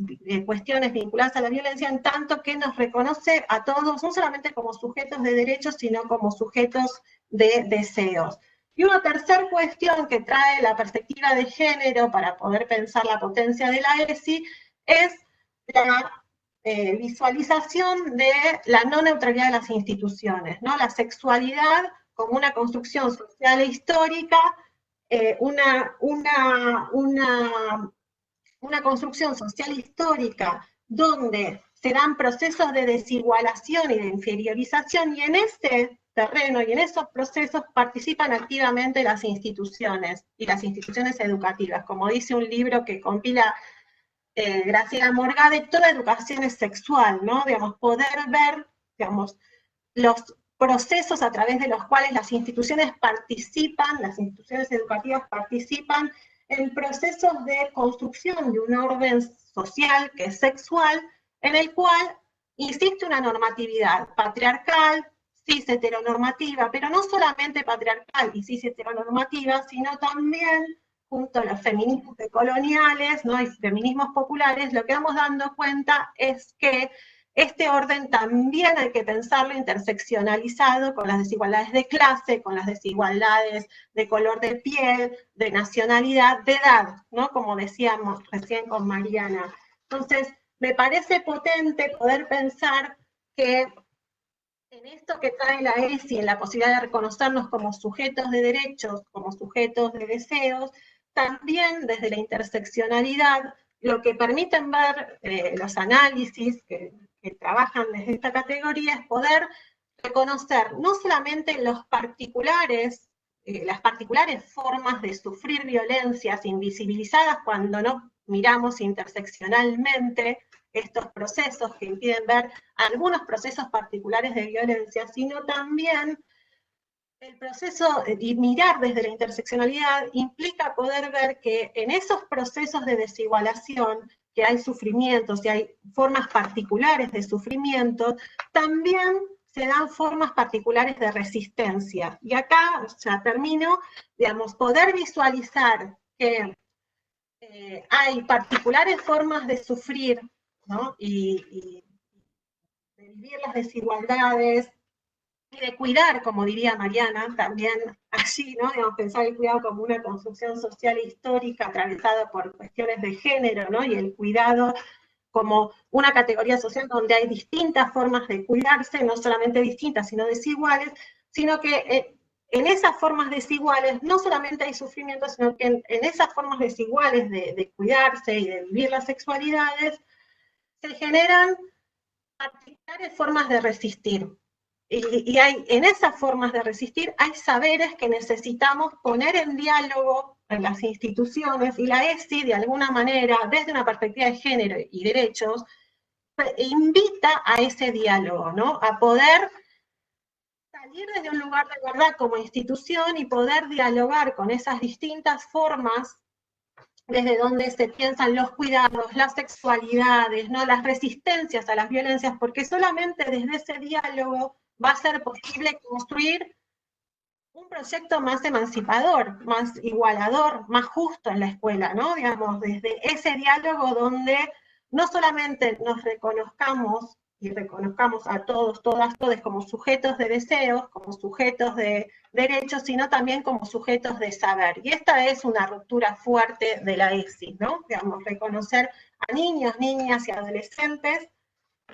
cuestiones vinculadas a la violencia, en tanto que nos reconoce a todos, no solamente como sujetos de derechos, sino como sujetos de deseos. Y una tercera cuestión que trae la perspectiva de género para poder pensar la potencia de la ESI es la visualización de la no neutralidad de las instituciones, ¿no? La sexualidad como una construcción social e histórica, una construcción social histórica donde se dan procesos de desigualación y de inferiorización, y en ese terreno y en esos procesos participan activamente las instituciones y las instituciones educativas. Como dice un libro que compila Graciela Morgade, toda educación es sexual, ¿no? Digamos, poder ver, digamos, los procesos a través de los cuales las instituciones participan, las instituciones educativas participan en procesos de construcción de un orden social que es sexual, en el cual existe una normatividad patriarcal, cis heteronormativa, pero no solamente patriarcal y cis heteronormativa, sino también junto a los feminismos decoloniales, ¿no? Y feminismos populares, lo que vamos dando cuenta es que este orden también hay que pensarlo interseccionalizado con las desigualdades de clase, con las desigualdades de color de piel, de nacionalidad, de edad, ¿no? Como decíamos recién con Mariana. Entonces, me parece potente poder pensar que en esto que trae la ESI, en la posibilidad de reconocernos como sujetos de derechos, como sujetos de deseos, también desde la interseccionalidad, lo que permiten ver los análisis que trabajan desde esta categoría es poder reconocer no solamente los particulares, las particulares formas de sufrir violencias invisibilizadas cuando no miramos interseccionalmente estos procesos que impiden ver algunos procesos particulares de violencia, sino también el proceso, y mirar desde la interseccionalidad, implica poder ver que en esos procesos de desigualación, que hay sufrimientos y hay formas particulares de sufrimiento, también se dan formas particulares de resistencia. Y acá, ya termino, digamos, poder visualizar que hay particulares formas de sufrir, ¿no? Y de vivir las desigualdades, y de cuidar, como diría Mariana, también allí, ¿no? Digamos, pensar el cuidado como una construcción social e histórica atravesada por cuestiones de género, ¿no? Y el cuidado como una categoría social donde hay distintas formas de cuidarse, no solamente distintas, sino desiguales, sino que en esas formas desiguales no solamente hay sufrimiento, sino que en esas formas desiguales de cuidarse y de vivir las sexualidades, se generan particulares formas de resistir. Y hay, en esas formas de resistir hay saberes que necesitamos poner en diálogo en las instituciones, y la ESI, de alguna manera, desde una perspectiva de género y derechos, invita a ese diálogo, ¿no? A poder salir desde un lugar de verdad como institución y poder dialogar con esas distintas formas desde donde se piensan los cuidados, las sexualidades, ¿no? Las resistencias a las violencias, porque solamente desde ese diálogo va a ser posible construir un proyecto más emancipador, más igualador, más justo en la escuela, ¿no? Digamos, desde ese diálogo donde no solamente nos reconozcamos y reconozcamos a todos, todas, todes como sujetos de deseos, como sujetos de derechos, sino también como sujetos de saber. Y esta es una ruptura fuerte de la ESI, ¿no? Digamos, reconocer a niños, niñas y adolescentes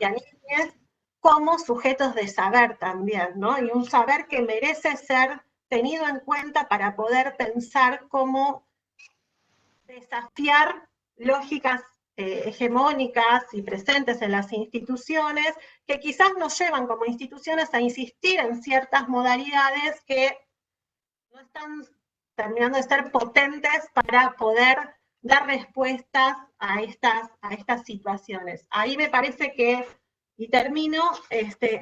y a niñas como sujetos de saber también, ¿no? Y un saber que merece ser tenido en cuenta para poder pensar cómo desafiar lógicas hegemónicas y presentes en las instituciones, que quizás nos llevan como instituciones a insistir en ciertas modalidades que no están terminando de ser potentes para poder dar respuestas a estas situaciones. Ahí me parece que, y termino,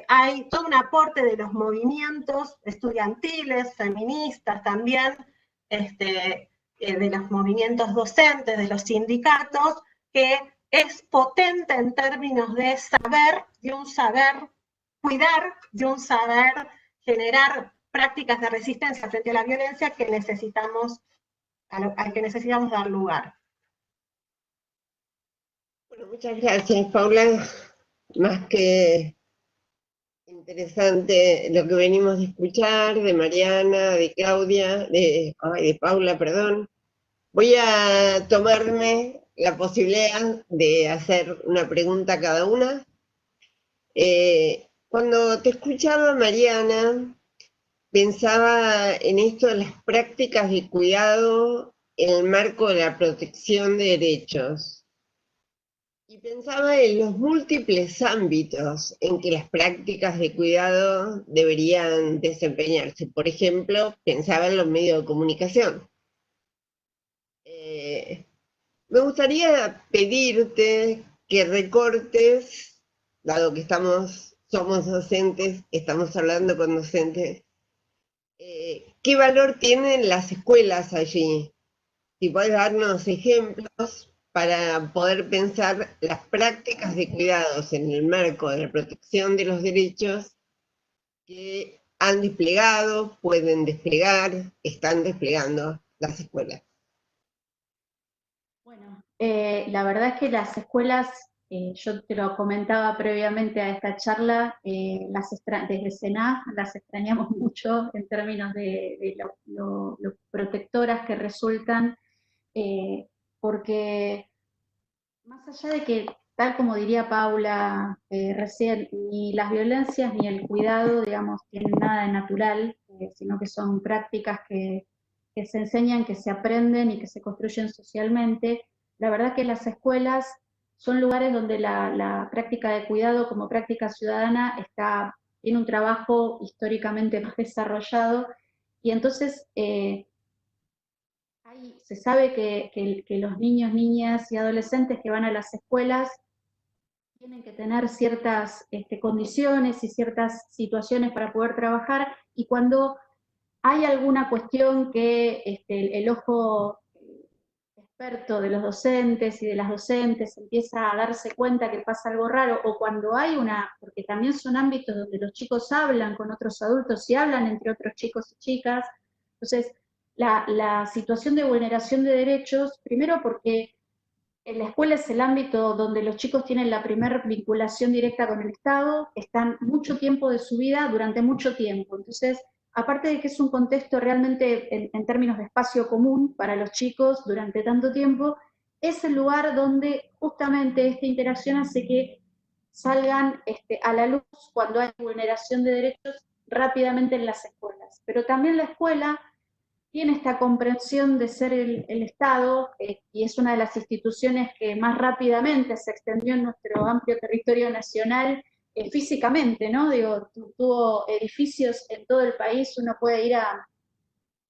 hay todo un aporte de los movimientos estudiantiles, feministas también, de los movimientos docentes, de los sindicatos, que es potente en términos de saber, de un saber cuidar, de un saber generar prácticas de resistencia frente a la violencia que necesitamos, al que necesitamos dar lugar. Bueno, muchas gracias, Paula. Más que interesante lo que venimos de escuchar de Mariana, de Claudia, de Paula, perdón. Voy a tomarme la posibilidad de hacer una pregunta a cada una. Cuando te escuchaba, Mariana, pensaba en esto de las prácticas de cuidado en el marco de la protección de derechos. Y pensaba en los múltiples ámbitos en que las prácticas de cuidado deberían desempeñarse. Por ejemplo, pensaba en los medios de comunicación. Me gustaría pedirte que recortes, dado que somos docentes, estamos hablando con docentes, ¿qué valor tienen las escuelas allí? Si podés darnos ejemplos para poder pensar las prácticas de cuidados en el marco de la protección de los derechos que han desplegado, pueden desplegar, están desplegando las escuelas. Bueno, la verdad es que las escuelas, yo te lo comentaba previamente a esta charla, desde SENAF las extrañamos mucho en términos de lo protectoras que resultan, porque más allá de que, tal como diría Paula recién, ni las violencias ni el cuidado, digamos, tienen nada de natural, sino que son prácticas que se enseñan, que se aprenden y que se construyen socialmente. La verdad que las escuelas son lugares donde la práctica de cuidado como práctica ciudadana tiene un trabajo históricamente más desarrollado, y entonces se sabe que los niños, niñas y adolescentes que van a las escuelas tienen que tener ciertas condiciones y ciertas situaciones para poder trabajar, y cuando hay alguna cuestión que el ojo experto de los docentes y de las docentes empieza a darse cuenta que pasa algo raro, o cuando hay porque también son ámbitos donde los chicos hablan con otros adultos y hablan entre otros chicos y chicas, entonces la situación de vulneración de derechos, primero porque en la escuela es el ámbito donde los chicos tienen la primera vinculación directa con el Estado, están mucho tiempo de su vida, durante mucho tiempo. Entonces, aparte de que es un contexto realmente en términos de espacio común para los chicos durante tanto tiempo, es el lugar donde justamente esta interacción hace que salgan a la luz cuando hay vulneración de derechos rápidamente en las escuelas. Pero también la escuela tiene esta comprensión de ser el Estado, y es una de las instituciones que más rápidamente se extendió en nuestro amplio territorio nacional, físicamente, ¿no? Digo, tuvo edificios en todo el país, uno puede ir a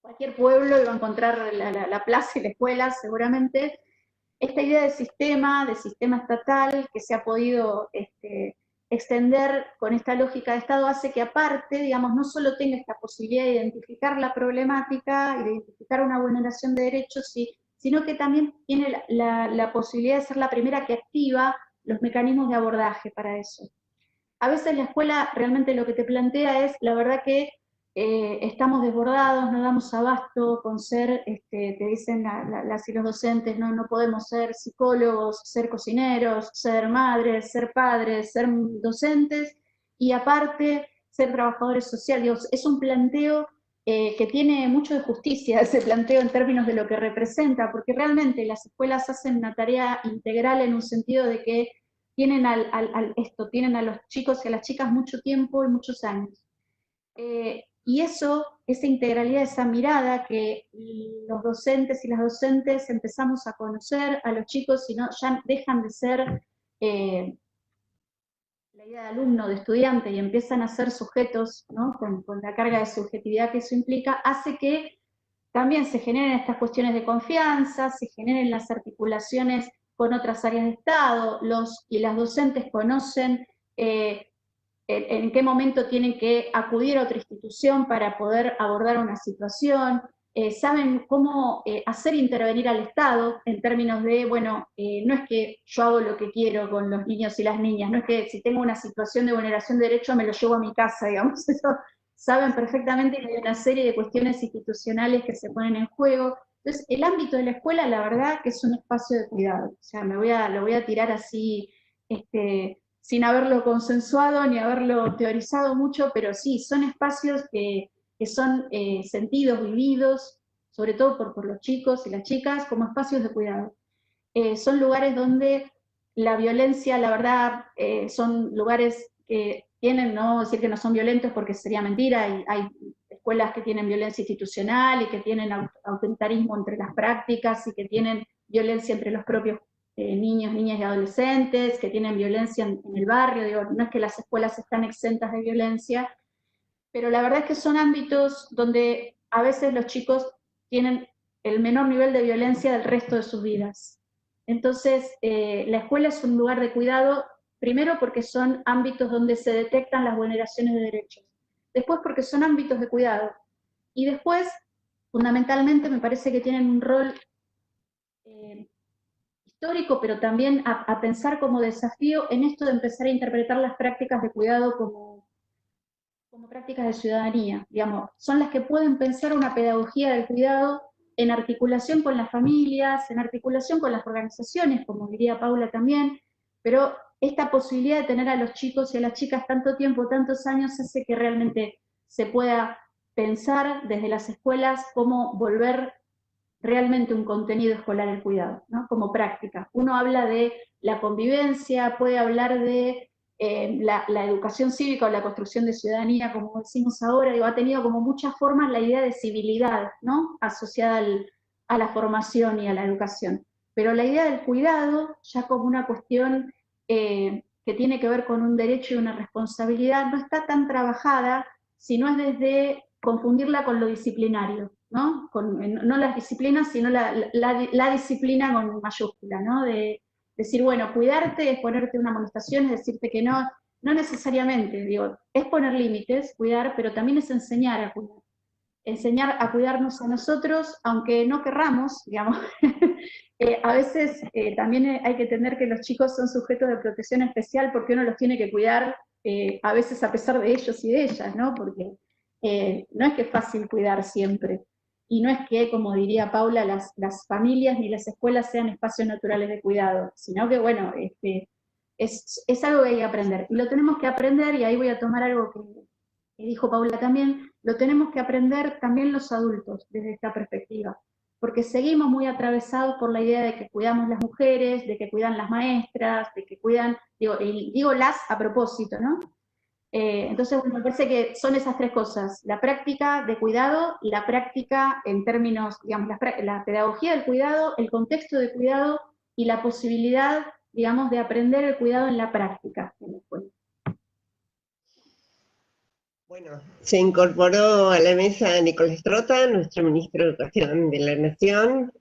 cualquier pueblo y va a encontrar la plaza y la escuela seguramente. Esta idea de sistema estatal que se ha podido extender con esta lógica de Estado hace que aparte, digamos, no solo tenga esta posibilidad de identificar la problemática y de identificar una vulneración de derechos, sino que también tiene la posibilidad de ser la primera que activa los mecanismos de abordaje para eso. A veces la escuela realmente lo que te plantea es, la verdad que estamos desbordados, no damos abasto con ser, te dicen las y los docentes, no podemos ser psicólogos, ser cocineros, ser madres, ser padres, ser docentes, y aparte ser trabajadores sociales. Es un planteo que tiene mucho de justicia, ese planteo en términos de lo que representa, porque realmente las escuelas hacen una tarea integral en un sentido de que tienen tienen a los chicos y a las chicas mucho tiempo y muchos años. Y esa integralidad, esa mirada que los docentes y las docentes empezamos a conocer a los chicos, y ya dejan de ser la idea de alumno, de estudiante, y empiezan a ser sujetos, ¿no? con la carga de subjetividad que eso implica, hace que también se generen estas cuestiones de confianza, se generen las articulaciones con otras áreas de Estado, los y las docentes conocen en qué momento tienen que acudir a otra institución para poder abordar una situación, saben cómo hacer intervenir al Estado en términos de, bueno, no es que yo hago lo que quiero con los niños y las niñas, no es que si tengo una situación de vulneración de derechos me lo llevo a mi casa, digamos, eso saben perfectamente que hay una serie de cuestiones institucionales que se ponen en juego. Entonces, el ámbito de la escuela, la verdad que es un espacio de cuidado, o sea, lo voy a tirar así, sin haberlo consensuado ni haberlo teorizado mucho, pero sí, son espacios que son sentidos, vividos, sobre todo por los chicos y las chicas, como espacios de cuidado. Son lugares donde la violencia, la verdad, son lugares que tienen, no decir que no son violentos porque sería mentira, hay escuelas que tienen violencia institucional y que tienen autoritarismo entre las prácticas y que tienen violencia entre los propios niños, niñas y adolescentes, que tienen violencia en el barrio, digo, no es que las escuelas están exentas de violencia, pero la verdad es que son ámbitos donde a veces los chicos tienen el menor nivel de violencia del resto de sus vidas. Entonces, la escuela es un lugar de cuidado, primero porque son ámbitos donde se detectan las vulneraciones de derechos, después porque son ámbitos de cuidado, y después, fundamentalmente, me parece que tienen un rol histórico, pero también a pensar como desafío en esto de empezar a interpretar las prácticas de cuidado como prácticas de ciudadanía, digamos, son las que pueden pensar una pedagogía del cuidado en articulación con las familias, en articulación con las organizaciones, como diría Paula también, pero esta posibilidad de tener a los chicos y a las chicas tanto tiempo, tantos años, hace que realmente se pueda pensar desde las escuelas cómo volver realmente un contenido escolar el cuidado, ¿no? Como práctica. Uno habla de la convivencia, puede hablar de la educación cívica o la construcción de ciudadanía, como decimos ahora, digo, ha tenido como muchas formas la idea de civilidad, ¿no? Asociada a la formación y a la educación. Pero la idea del cuidado, ya como una cuestión que tiene que ver con un derecho y una responsabilidad, no está tan trabajada, sino es desde confundirla con lo disciplinario, ¿no? No las disciplinas, sino la disciplina con mayúscula, ¿no? De decir, bueno, cuidarte es ponerte una amonestación, es decirte que no, no necesariamente, digo, es poner límites, cuidar, pero también es enseñar a cuidar. Enseñar a cuidarnos a nosotros, aunque no querramos, digamos. A veces también hay que entender que los chicos son sujetos de protección especial porque uno los tiene que cuidar, a veces a pesar de ellos y de ellas, ¿no? Porque no es que es fácil cuidar siempre. Y no es que, como diría Paula, las familias ni las escuelas sean espacios naturales de cuidado, sino que, bueno, es algo que hay que aprender. Y lo tenemos que aprender, y ahí voy a tomar algo que dijo Paula también, lo tenemos que aprender también los adultos desde esta perspectiva, porque seguimos muy atravesados por la idea de que cuidamos las mujeres, de que cuidan las maestras, de que cuidan, digo las a propósito, ¿no? Entonces, bueno, me parece que son esas tres cosas, la práctica de cuidado, la práctica en términos, digamos, la pedagogía del cuidado, el contexto de cuidado y la posibilidad, digamos, de aprender el cuidado en la práctica en la escuela. Bueno, se incorporó a la mesa Nicolás Trota, nuestro ministro de Educación de la Nación.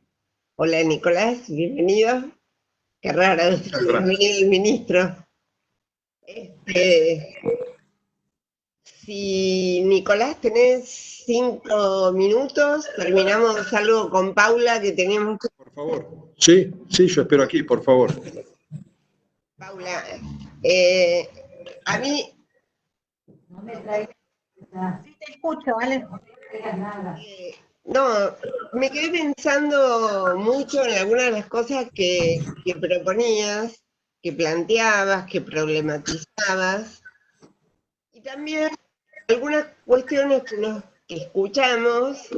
Hola Nicolás, bienvenido. Qué raro, bienvenido el ministro. Si Nicolás tenés 5 minutos, terminamos algo con Paula que teníamos que... Por favor. Sí, yo espero aquí, por favor. Paula, a mí... Sí, te escucho, ¿vale? No, me quedé pensando mucho en algunas de las cosas que proponías, que planteabas, que problematizabas, y también algunas cuestiones que escuchamos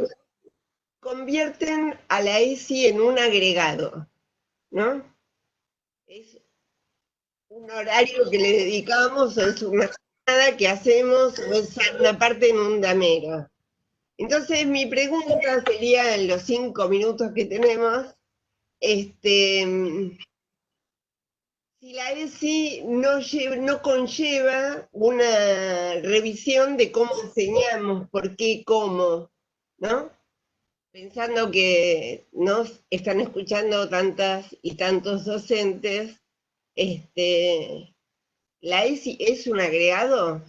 convierten a la ESI en un agregado, ¿no? Es un horario que le dedicamos, o es una jornada que hacemos, o es una parte en un damero. Entonces mi pregunta sería, en los 5 minutos que tenemos, si la ESI no conlleva una revisión de cómo enseñamos, por qué, cómo, ¿no? Pensando que nos están escuchando tantas y tantos docentes, ¿la ESI es un agregado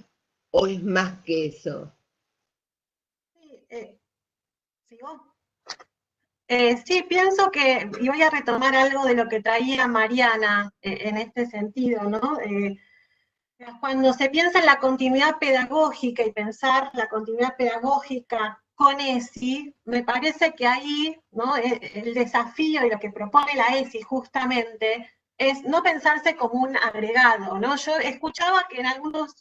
o es más que eso? ¿Sigo? Sí, pienso que, y voy a retomar algo de lo que traía Mariana en este sentido, ¿no? Cuando se piensa en la continuidad pedagógica y pensar la continuidad pedagógica con ESI, me parece que ahí, ¿no? El desafío y lo que propone la ESI justamente es no pensarse como un agregado, ¿no? Yo escuchaba que en algunas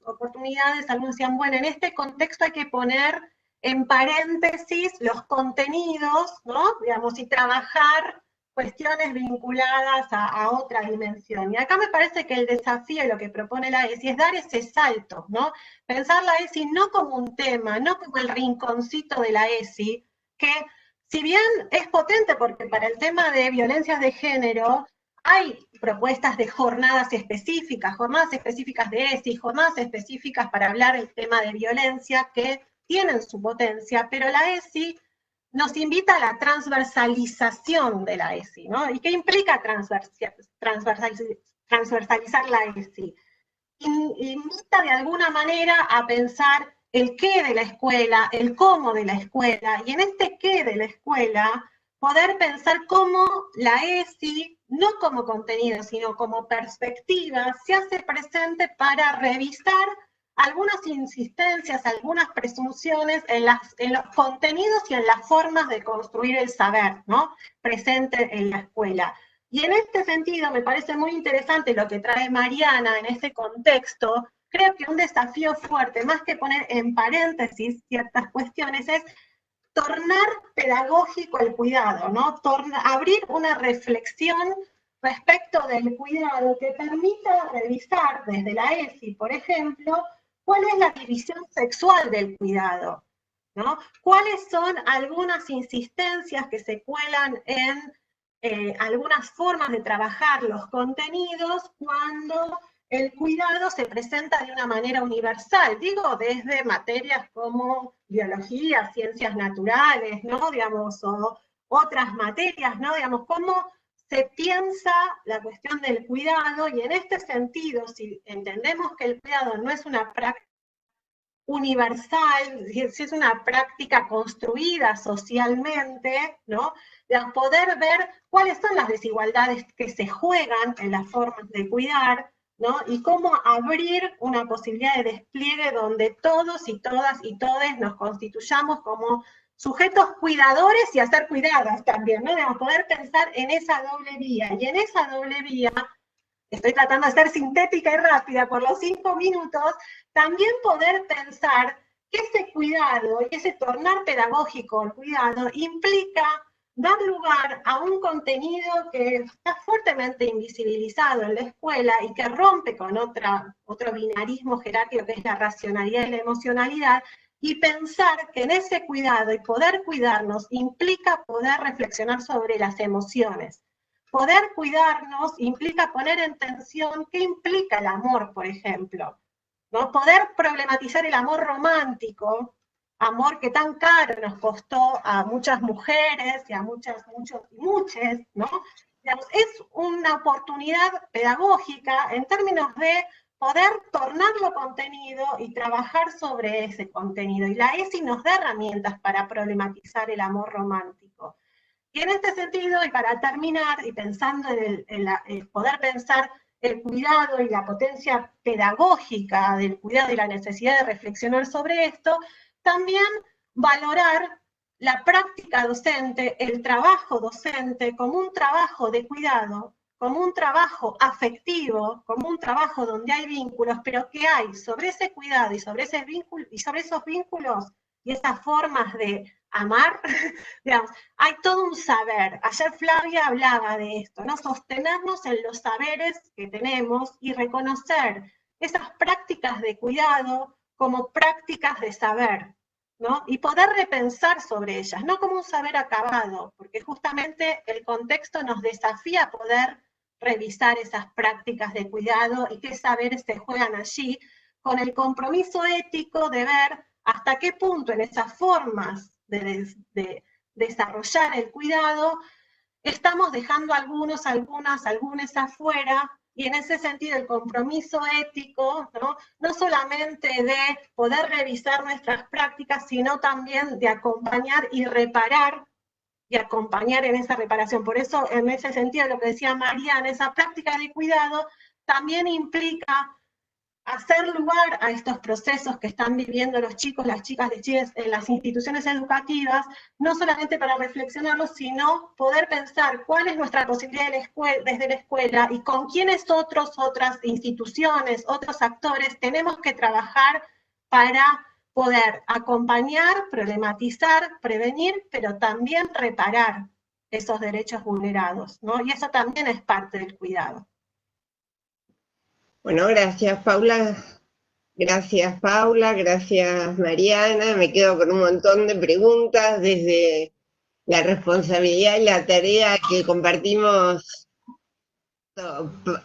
oportunidades algunos decían, bueno, en este contexto hay que poner en paréntesis los contenidos, ¿no? Digamos, y trabajar cuestiones vinculadas a otra dimensión. Y acá me parece que el desafío y lo que propone la ESI es dar ese salto, ¿no? Pensar la ESI no como un tema, no como el rinconcito de la ESI, que si bien es potente porque para el tema de violencias de género hay propuestas de jornadas específicas de ESI, jornadas específicas para hablar el tema de violencia que tienen su potencia, pero la ESI nos invita a la transversalización de la ESI, ¿no? ¿Y qué implica transversalizar la ESI? Invita de alguna manera a pensar el qué de la escuela, el cómo de la escuela, y en este qué de la escuela, poder pensar cómo la ESI, no como contenido, sino como perspectiva, se hace presente para revisar algunas insistencias, algunas presunciones en los contenidos y en las formas de construir el saber, ¿no? Presente en la escuela. Y en este sentido me parece muy interesante lo que trae Mariana en ese contexto. Creo que un desafío fuerte, más que poner en paréntesis ciertas cuestiones, es tornar pedagógico el cuidado, ¿no? Abrir una reflexión respecto del cuidado que permita revisar desde la ESI, por ejemplo, cuál es la división sexual del cuidado, ¿no? ¿Cuáles son algunas insistencias que se cuelan en algunas formas de trabajar los contenidos cuando el cuidado se presenta de una manera universal? Digo, desde materias como biología, ciencias naturales, ¿no? Digamos, o otras materias, ¿no? Digamos, cómo se piensa la cuestión del cuidado, y en este sentido, si entendemos que el cuidado no es una práctica universal, si es una práctica construida socialmente, ¿no? De poder ver cuáles son las desigualdades que se juegan en las formas de cuidar, ¿no? Y cómo abrir una posibilidad de despliegue donde todos y todas y todes nos constituyamos como sujetos cuidadores y a ser cuidadas también, ¿no? Debemos poder pensar en esa doble vía, y en esa doble vía, estoy tratando de ser sintética y rápida por los 5 minutos, también poder pensar que ese cuidado y ese tornar pedagógico al cuidado implica dar lugar a un contenido que está fuertemente invisibilizado en la escuela y que rompe con otro binarismo jerárquico que es la racionalidad y la emocionalidad, y pensar que en ese cuidado y poder cuidarnos implica poder reflexionar sobre las emociones. Poder cuidarnos implica poner en tensión qué implica el amor, por ejemplo, ¿no? Poder problematizar el amor romántico, amor que tan caro nos costó a muchas mujeres y a muchos, ¿no? Digamos, es una oportunidad pedagógica en términos de poder tornarlo contenido y trabajar sobre ese contenido. Y la ESI nos da herramientas para problematizar el amor romántico. Y en este sentido, y para terminar, y pensando en poder pensar el cuidado y la potencia pedagógica del cuidado y la necesidad de reflexionar sobre esto, también valorar la práctica docente, el trabajo docente como un trabajo de cuidado, como un trabajo afectivo, como un trabajo donde hay vínculos, pero que hay sobre ese cuidado y sobre esos vínculos y esas formas de amar, digamos, hay todo un saber. Ayer Flavia hablaba de esto, ¿no? Sostenernos en los saberes que tenemos y reconocer esas prácticas de cuidado como prácticas de saber, ¿no? Y poder repensar sobre ellas, no como un saber acabado, porque justamente el contexto nos desafía a poder revisar esas prácticas de cuidado y qué saberes se juegan allí, con el compromiso ético de ver hasta qué punto en esas formas de desarrollar el cuidado estamos dejando algunos, algunas afuera, y en ese sentido el compromiso ético, no solamente de poder revisar nuestras prácticas, sino también de acompañar y reparar, y acompañar en esa reparación. Por eso, en ese sentido, lo que decía Mariana, esa práctica de cuidado también implica hacer lugar a estos procesos que están viviendo los chicos, las chicas de Chile en las instituciones educativas, no solamente para reflexionarlos, sino poder pensar cuál es nuestra posibilidad desde la escuela y con quiénes otras instituciones, otros actores tenemos que trabajar para poder acompañar, problematizar, prevenir, pero también reparar esos derechos vulnerados, ¿no? Y eso también es parte del cuidado. Bueno, gracias Paula, gracias Mariana, me quedo con un montón de preguntas desde la responsabilidad y la tarea que compartimos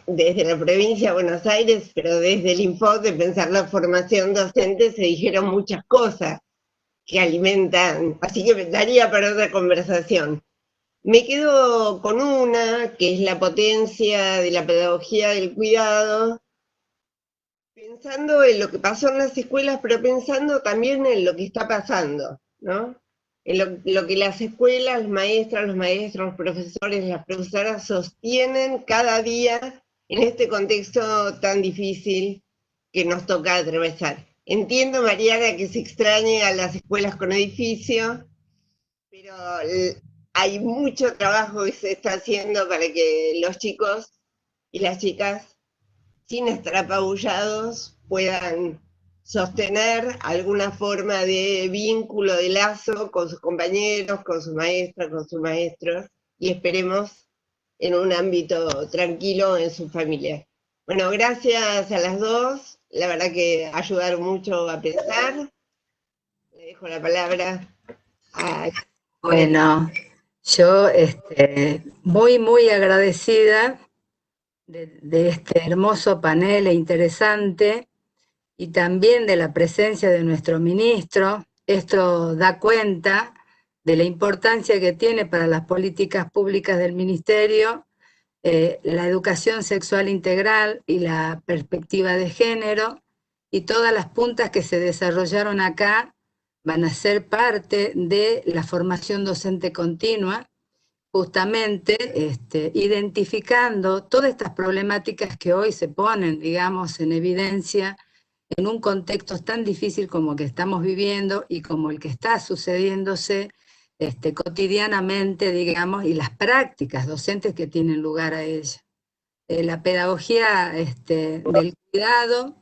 desde la provincia de Buenos Aires, pero desde el INFOD de pensar la formación docente se dijeron muchas cosas que alimentan, así que me daría para otra conversación. Me quedo con una, que es la potencia de la pedagogía del cuidado, pensando en lo que pasó en las escuelas, pero pensando también en lo que está pasando, ¿no? En lo que las escuelas, los maestros, los profesores, las profesoras sostienen cada día en este contexto tan difícil que nos toca atravesar. Entiendo, Mariana, que se extrañe a las escuelas con edificio, pero hay mucho trabajo que se está haciendo para que los chicos y las chicas, sin estar apabullados, puedan sostener alguna forma de vínculo, de lazo con sus compañeros, con sus maestras, con sus maestros, y esperemos en un ámbito tranquilo en su familia. Bueno, gracias a las dos, la verdad que ayudaron mucho a pensar. Le dejo la palabra a... Bueno, yo muy agradecida de este hermoso panel e interesante, y también de la presencia de nuestro ministro. Esto da cuenta de la importancia que tiene para las políticas públicas del ministerio la educación sexual integral y la perspectiva de género, y todas las puntas que se desarrollaron acá van a ser parte de la formación docente continua, justamente identificando todas estas problemáticas que hoy se ponen, digamos, en evidencia en un contexto tan difícil como que estamos viviendo y como el que está sucediéndose cotidianamente, digamos, y las prácticas docentes que tienen lugar a ella. La pedagogía del cuidado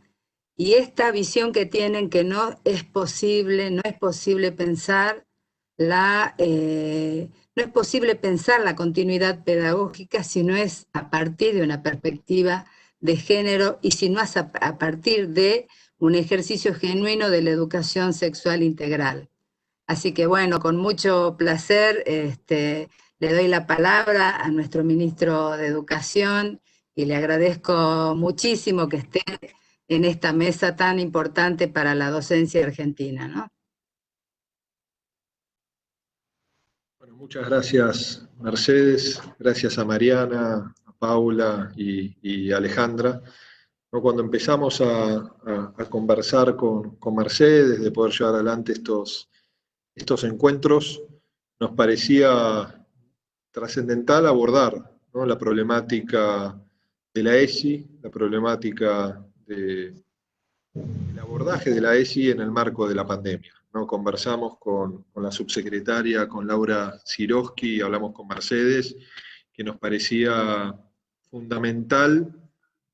y esta visión que tienen, que no es posible pensar no es posible pensar la continuidad pedagógica si no es a partir de una perspectiva de género y si no es a partir de un ejercicio genuino de la educación sexual integral. Así que bueno, con mucho placer le doy la palabra a nuestro ministro de Educación y le agradezco muchísimo que esté en esta mesa tan importante para la docencia argentina, ¿no? Bueno, muchas gracias, Mercedes, gracias a Mariana, a Paula y a Alejandra. Cuando empezamos a conversar con Mercedes, de poder llevar adelante estos encuentros, nos parecía trascendental abordar, ¿no?, la problemática de la ESI, la problemática del abordaje de la ESI en el marco de la pandemia, ¿no? Conversamos con la subsecretaria, con Laura Siroski, hablamos con Mercedes, que nos parecía fundamental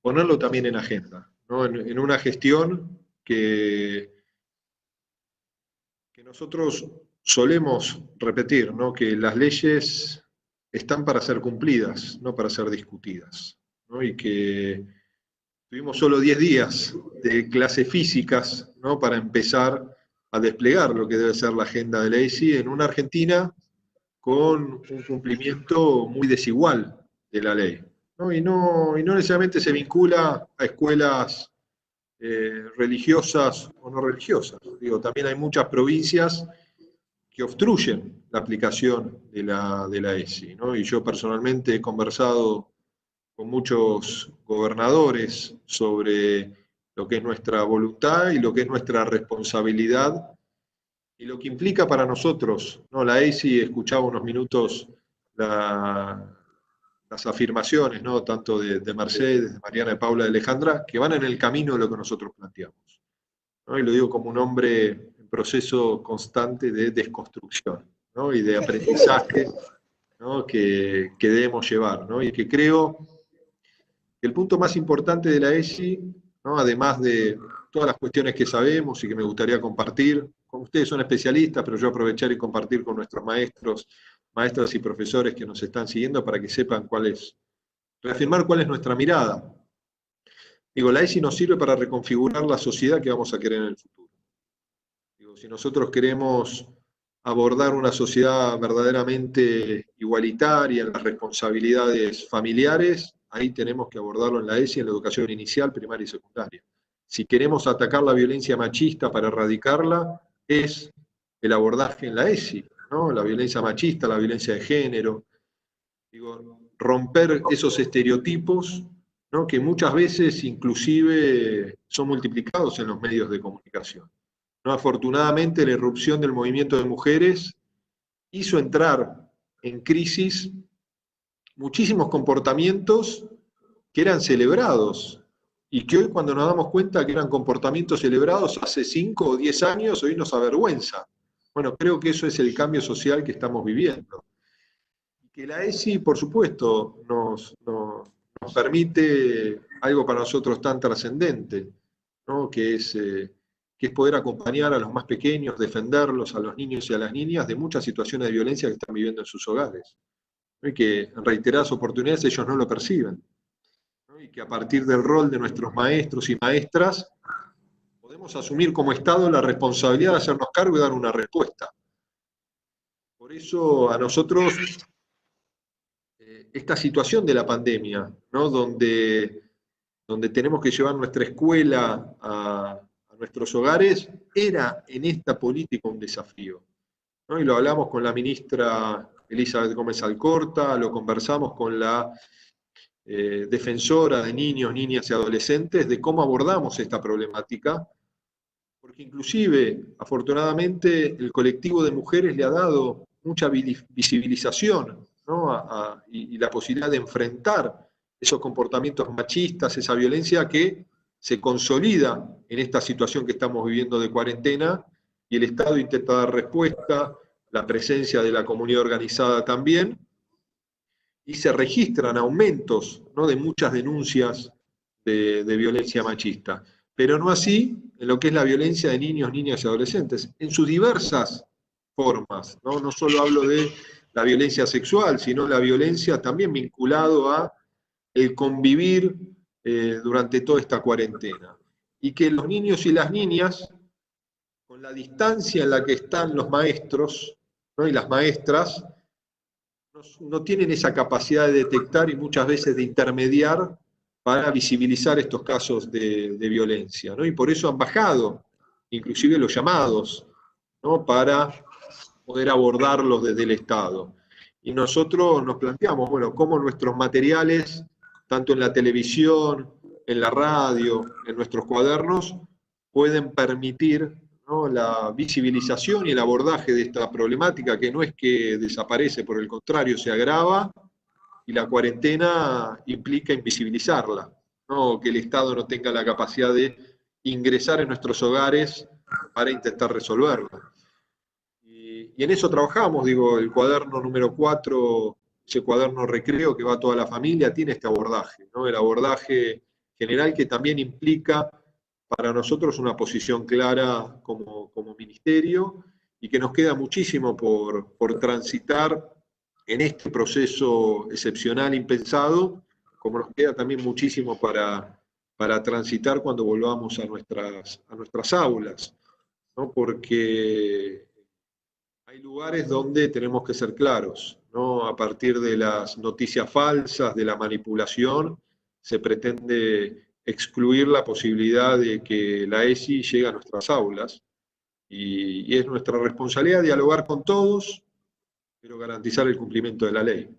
ponerlo también en agenda, ¿no? En una gestión que nosotros solemos repetir, ¿no? Que las leyes están para ser cumplidas, no para ser discutidas, ¿no? Y que tuvimos solo 10 días de clases físicas, ¿no? Para empezar a desplegar lo que debe ser la agenda de la ESI en una Argentina con un cumplimiento muy desigual de la ley, ¿no? Y no necesariamente se vincula a escuelas religiosas o no religiosas. Digo, también hay muchas provincias que obstruyen la aplicación de la ESI, ¿no? Y yo personalmente he conversado con muchos gobernadores sobre lo que es nuestra voluntad y lo que es nuestra responsabilidad y lo que implica para nosotros, ¿no? La ESI, escuchaba unos minutos las afirmaciones, ¿no? Tanto de Mercedes, de Mariana, de Paula, de Alejandra, que van en el camino de lo que nosotros planteamos, ¿no? Y lo digo como un hombre en proceso constante de desconstrucción, ¿no? Y de aprendizaje, ¿no? que debemos llevar, ¿no? Y que creo que el punto más importante de la ESI, ¿no? Además de todas las cuestiones que sabemos y que me gustaría compartir, con ustedes son especialistas, pero yo aprovechar y compartir con nuestros maestros, maestras y profesores que nos están siguiendo para que sepan reafirmar cuál es nuestra mirada. Digo, la ESI nos sirve para reconfigurar la sociedad que vamos a querer en el futuro. Digo, si nosotros queremos abordar una sociedad verdaderamente igualitaria en las responsabilidades familiares, ahí tenemos que abordarlo en la ESI, en la educación inicial, primaria y secundaria. Si queremos atacar la violencia machista para erradicarla, es el abordaje en la ESI, ¿no? La violencia machista, la violencia de género. Digo, romper esos estereotipos, ¿no? Que muchas veces inclusive son multiplicados en los medios de comunicación, ¿no? Afortunadamente la irrupción del movimiento de mujeres hizo entrar en crisis muchísimos comportamientos que eran celebrados y que hoy, cuando nos damos cuenta que eran comportamientos celebrados hace 5 o 10 años, hoy nos avergüenza. Bueno, creo que eso es el cambio social que estamos viviendo. Y que la ESI, por supuesto, nos permite algo para nosotros tan trascendente, ¿no? Que es poder acompañar a los más pequeños, defenderlos, a los niños y a las niñas, de muchas situaciones de violencia que están viviendo en sus hogares, ¿no? Y que en reiteradas oportunidades ellos no lo perciben, ¿no? Y que a partir del rol de nuestros maestros y maestras podemos asumir como Estado la responsabilidad de hacernos cargo y dar una respuesta. Por eso a nosotros esta situación de la pandemia, ¿no? donde tenemos que llevar nuestra escuela a nuestros hogares, era en esta política un desafío, ¿no? Y lo hablamos con la ministra Elizabeth Gómez Alcorta, lo conversamos con la defensora de niños, niñas y adolescentes, de cómo abordamos esta problemática, porque inclusive, afortunadamente, el colectivo de mujeres le ha dado mucha visibilización, ¿no? y la posibilidad de enfrentar esos comportamientos machistas, esa violencia que se consolida en esta situación que estamos viviendo de cuarentena, y el Estado intenta dar respuesta, la presencia de la comunidad organizada también, y se registran aumentos, ¿no? De muchas denuncias de violencia machista, pero no así en lo que es la violencia de niños, niñas y adolescentes, en sus diversas formas, ¿no? No solo hablo de la violencia sexual, sino la violencia también vinculado a el convivir durante toda esta cuarentena. Y que los niños y las niñas, con la distancia en la que están los maestros, ¿no? Y las maestras, no tienen esa capacidad de detectar y muchas veces de intermediar para visibilizar estos casos de violencia, ¿no? Y por eso han bajado inclusive los llamados, ¿no? Para poder abordarlos desde el Estado. Y nosotros nos planteamos, bueno, cómo nuestros materiales, tanto en la televisión, en la radio, en nuestros cuadernos, pueden permitir, ¿no? La visibilización y el abordaje de esta problemática, que no es que desaparece, por el contrario, se agrava, y la cuarentena implica invisibilizarla, ¿no? Que el Estado no tenga la capacidad de ingresar en nuestros hogares para intentar resolverla. Y en eso trabajamos, digo, el cuaderno número 4, ese cuaderno recreo que va a toda la familia, tiene este abordaje, ¿no? El abordaje general, que también implica para nosotros una posición clara como ministerio, y que nos queda muchísimo por transitar en este proceso excepcional, impensado, como nos queda también muchísimo para transitar cuando volvamos a nuestras aulas, ¿no? Porque hay lugares donde tenemos que ser claros, ¿no? A partir de las noticias falsas, de la manipulación, se pretende excluir la posibilidad de que la ESI llegue a nuestras aulas, y es nuestra responsabilidad dialogar con todos, pero garantizar el cumplimiento de la ley,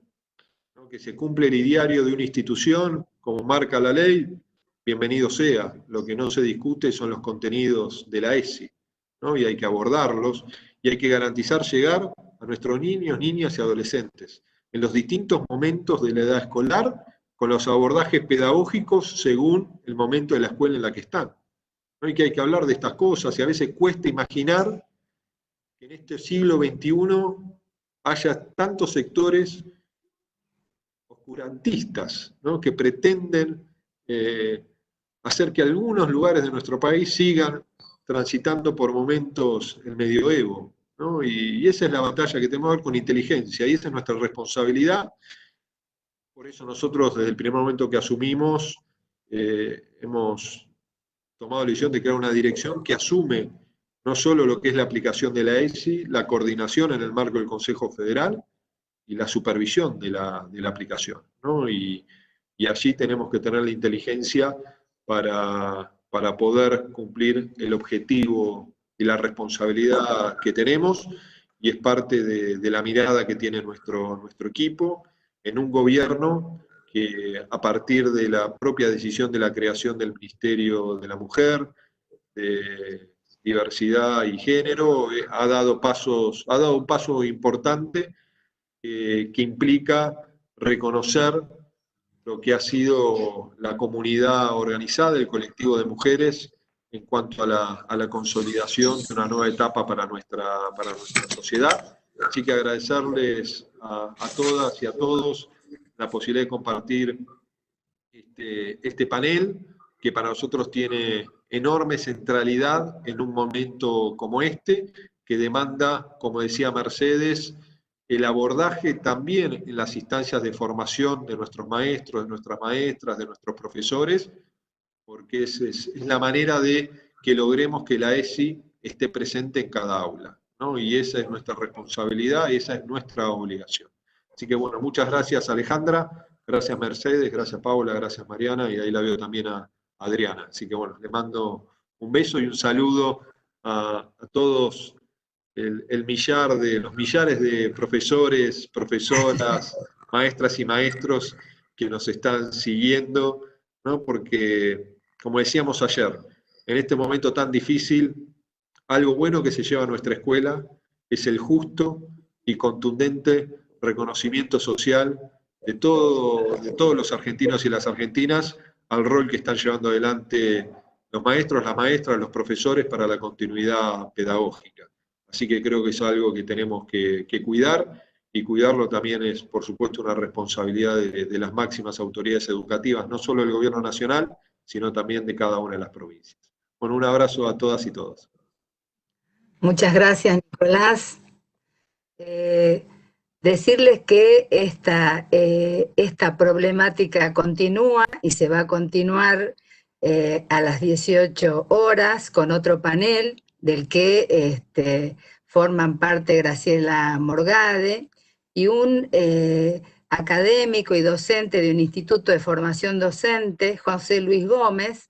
¿no? Que se cumple el ideario de una institución, como marca la ley, bienvenido sea. Lo que no se discute son los contenidos de la ESI, ¿no? Y hay que abordarlos, y hay que garantizar llegar a nuestros niños, niñas y adolescentes en los distintos momentos de la edad escolar, con los abordajes pedagógicos según el momento de la escuela en la que están, ¿no? Y que hay que hablar de estas cosas, y a veces cuesta imaginar que en este siglo XXI haya tantos sectores oscurantistas, ¿no? Que pretenden hacer que algunos lugares de nuestro país sigan transitando por momentos el medioevo, ¿no? Y esa es la batalla que tenemos que ver con inteligencia, y esa es nuestra responsabilidad. Por eso nosotros, desde el primer momento que asumimos, hemos tomado la decisión de crear una dirección que asume no solo lo que es la aplicación de la ESI, la coordinación en el marco del Consejo Federal y la supervisión de la aplicación, ¿no? Y allí tenemos que tener la inteligencia para poder cumplir el objetivo y la responsabilidad que tenemos, y es parte de la mirada que tiene nuestro equipo en un gobierno que, a partir de la propia decisión de la creación del Ministerio de la Mujer, de Diversidad y Género, ha dado un paso importante que implica reconocer lo que ha sido la comunidad organizada, el colectivo de mujeres, en cuanto a la consolidación de una nueva etapa para nuestra sociedad. Así que agradecerles a todas y a todos la posibilidad de compartir este panel, que para nosotros tiene enorme centralidad en un momento como este, que demanda, como decía Mercedes, el abordaje también en las instancias de formación de nuestros maestros, de nuestras maestras, de nuestros profesores, porque es la manera de que logremos que la ESI esté presente en cada aula, ¿no? Y esa es nuestra responsabilidad, y esa es nuestra obligación. Así que bueno, muchas gracias Alejandra, gracias Mercedes, gracias Paula, gracias Mariana, y ahí la veo también a Adriana. Así que bueno, le mando un beso y un saludo a todos los millares de profesores, profesoras, maestras y maestros que nos están siguiendo, ¿no? Porque, como decíamos ayer, en este momento tan difícil, algo bueno que se lleva a nuestra escuela es el justo y contundente reconocimiento social de todos los argentinos y las argentinas al rol que están llevando adelante los maestros, las maestras, los profesores para la continuidad pedagógica. Así que creo que es algo que tenemos que cuidar, y cuidarlo también es, por supuesto, una responsabilidad de las máximas autoridades educativas, no solo del Gobierno Nacional, sino también de cada una de las provincias. Bueno, un abrazo a todas y todos. Muchas gracias, Nicolás. Decirles que esta problemática continúa y se va a continuar a las 18 horas con otro panel del que forman parte Graciela Morgade y un académico y docente de un instituto de formación docente, José Luis Gómez,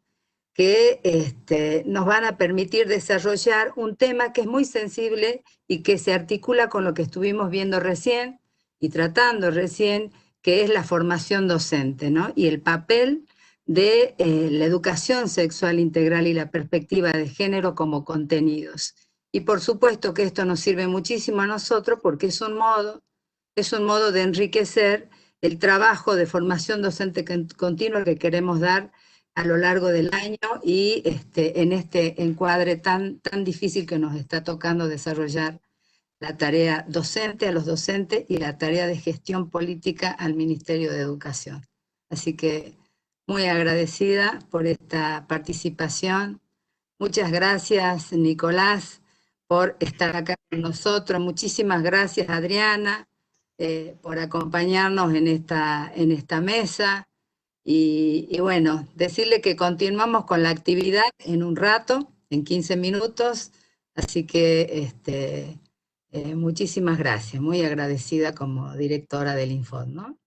que nos van a permitir desarrollar un tema que es muy sensible y que se articula con lo que estuvimos viendo recién y tratando recién, que es la formación docente, ¿no? Y el papel de la educación sexual integral y la perspectiva de género como contenidos. Y por supuesto que esto nos sirve muchísimo a nosotros porque es un modo de enriquecer el trabajo de formación docente continua que queremos dar a lo largo del año y en este encuadre tan difícil que nos está tocando desarrollar la tarea docente a los docentes y la tarea de gestión política al Ministerio de Educación. Así que muy agradecida por esta participación. Muchas gracias, Nicolás, por estar acá con nosotros. Muchísimas gracias, Adriana, por acompañarnos en esta mesa. Y bueno, decirle que continuamos con la actividad en un rato, en 15 minutos, así que muchísimas gracias, muy agradecida como directora del Infod, ¿no?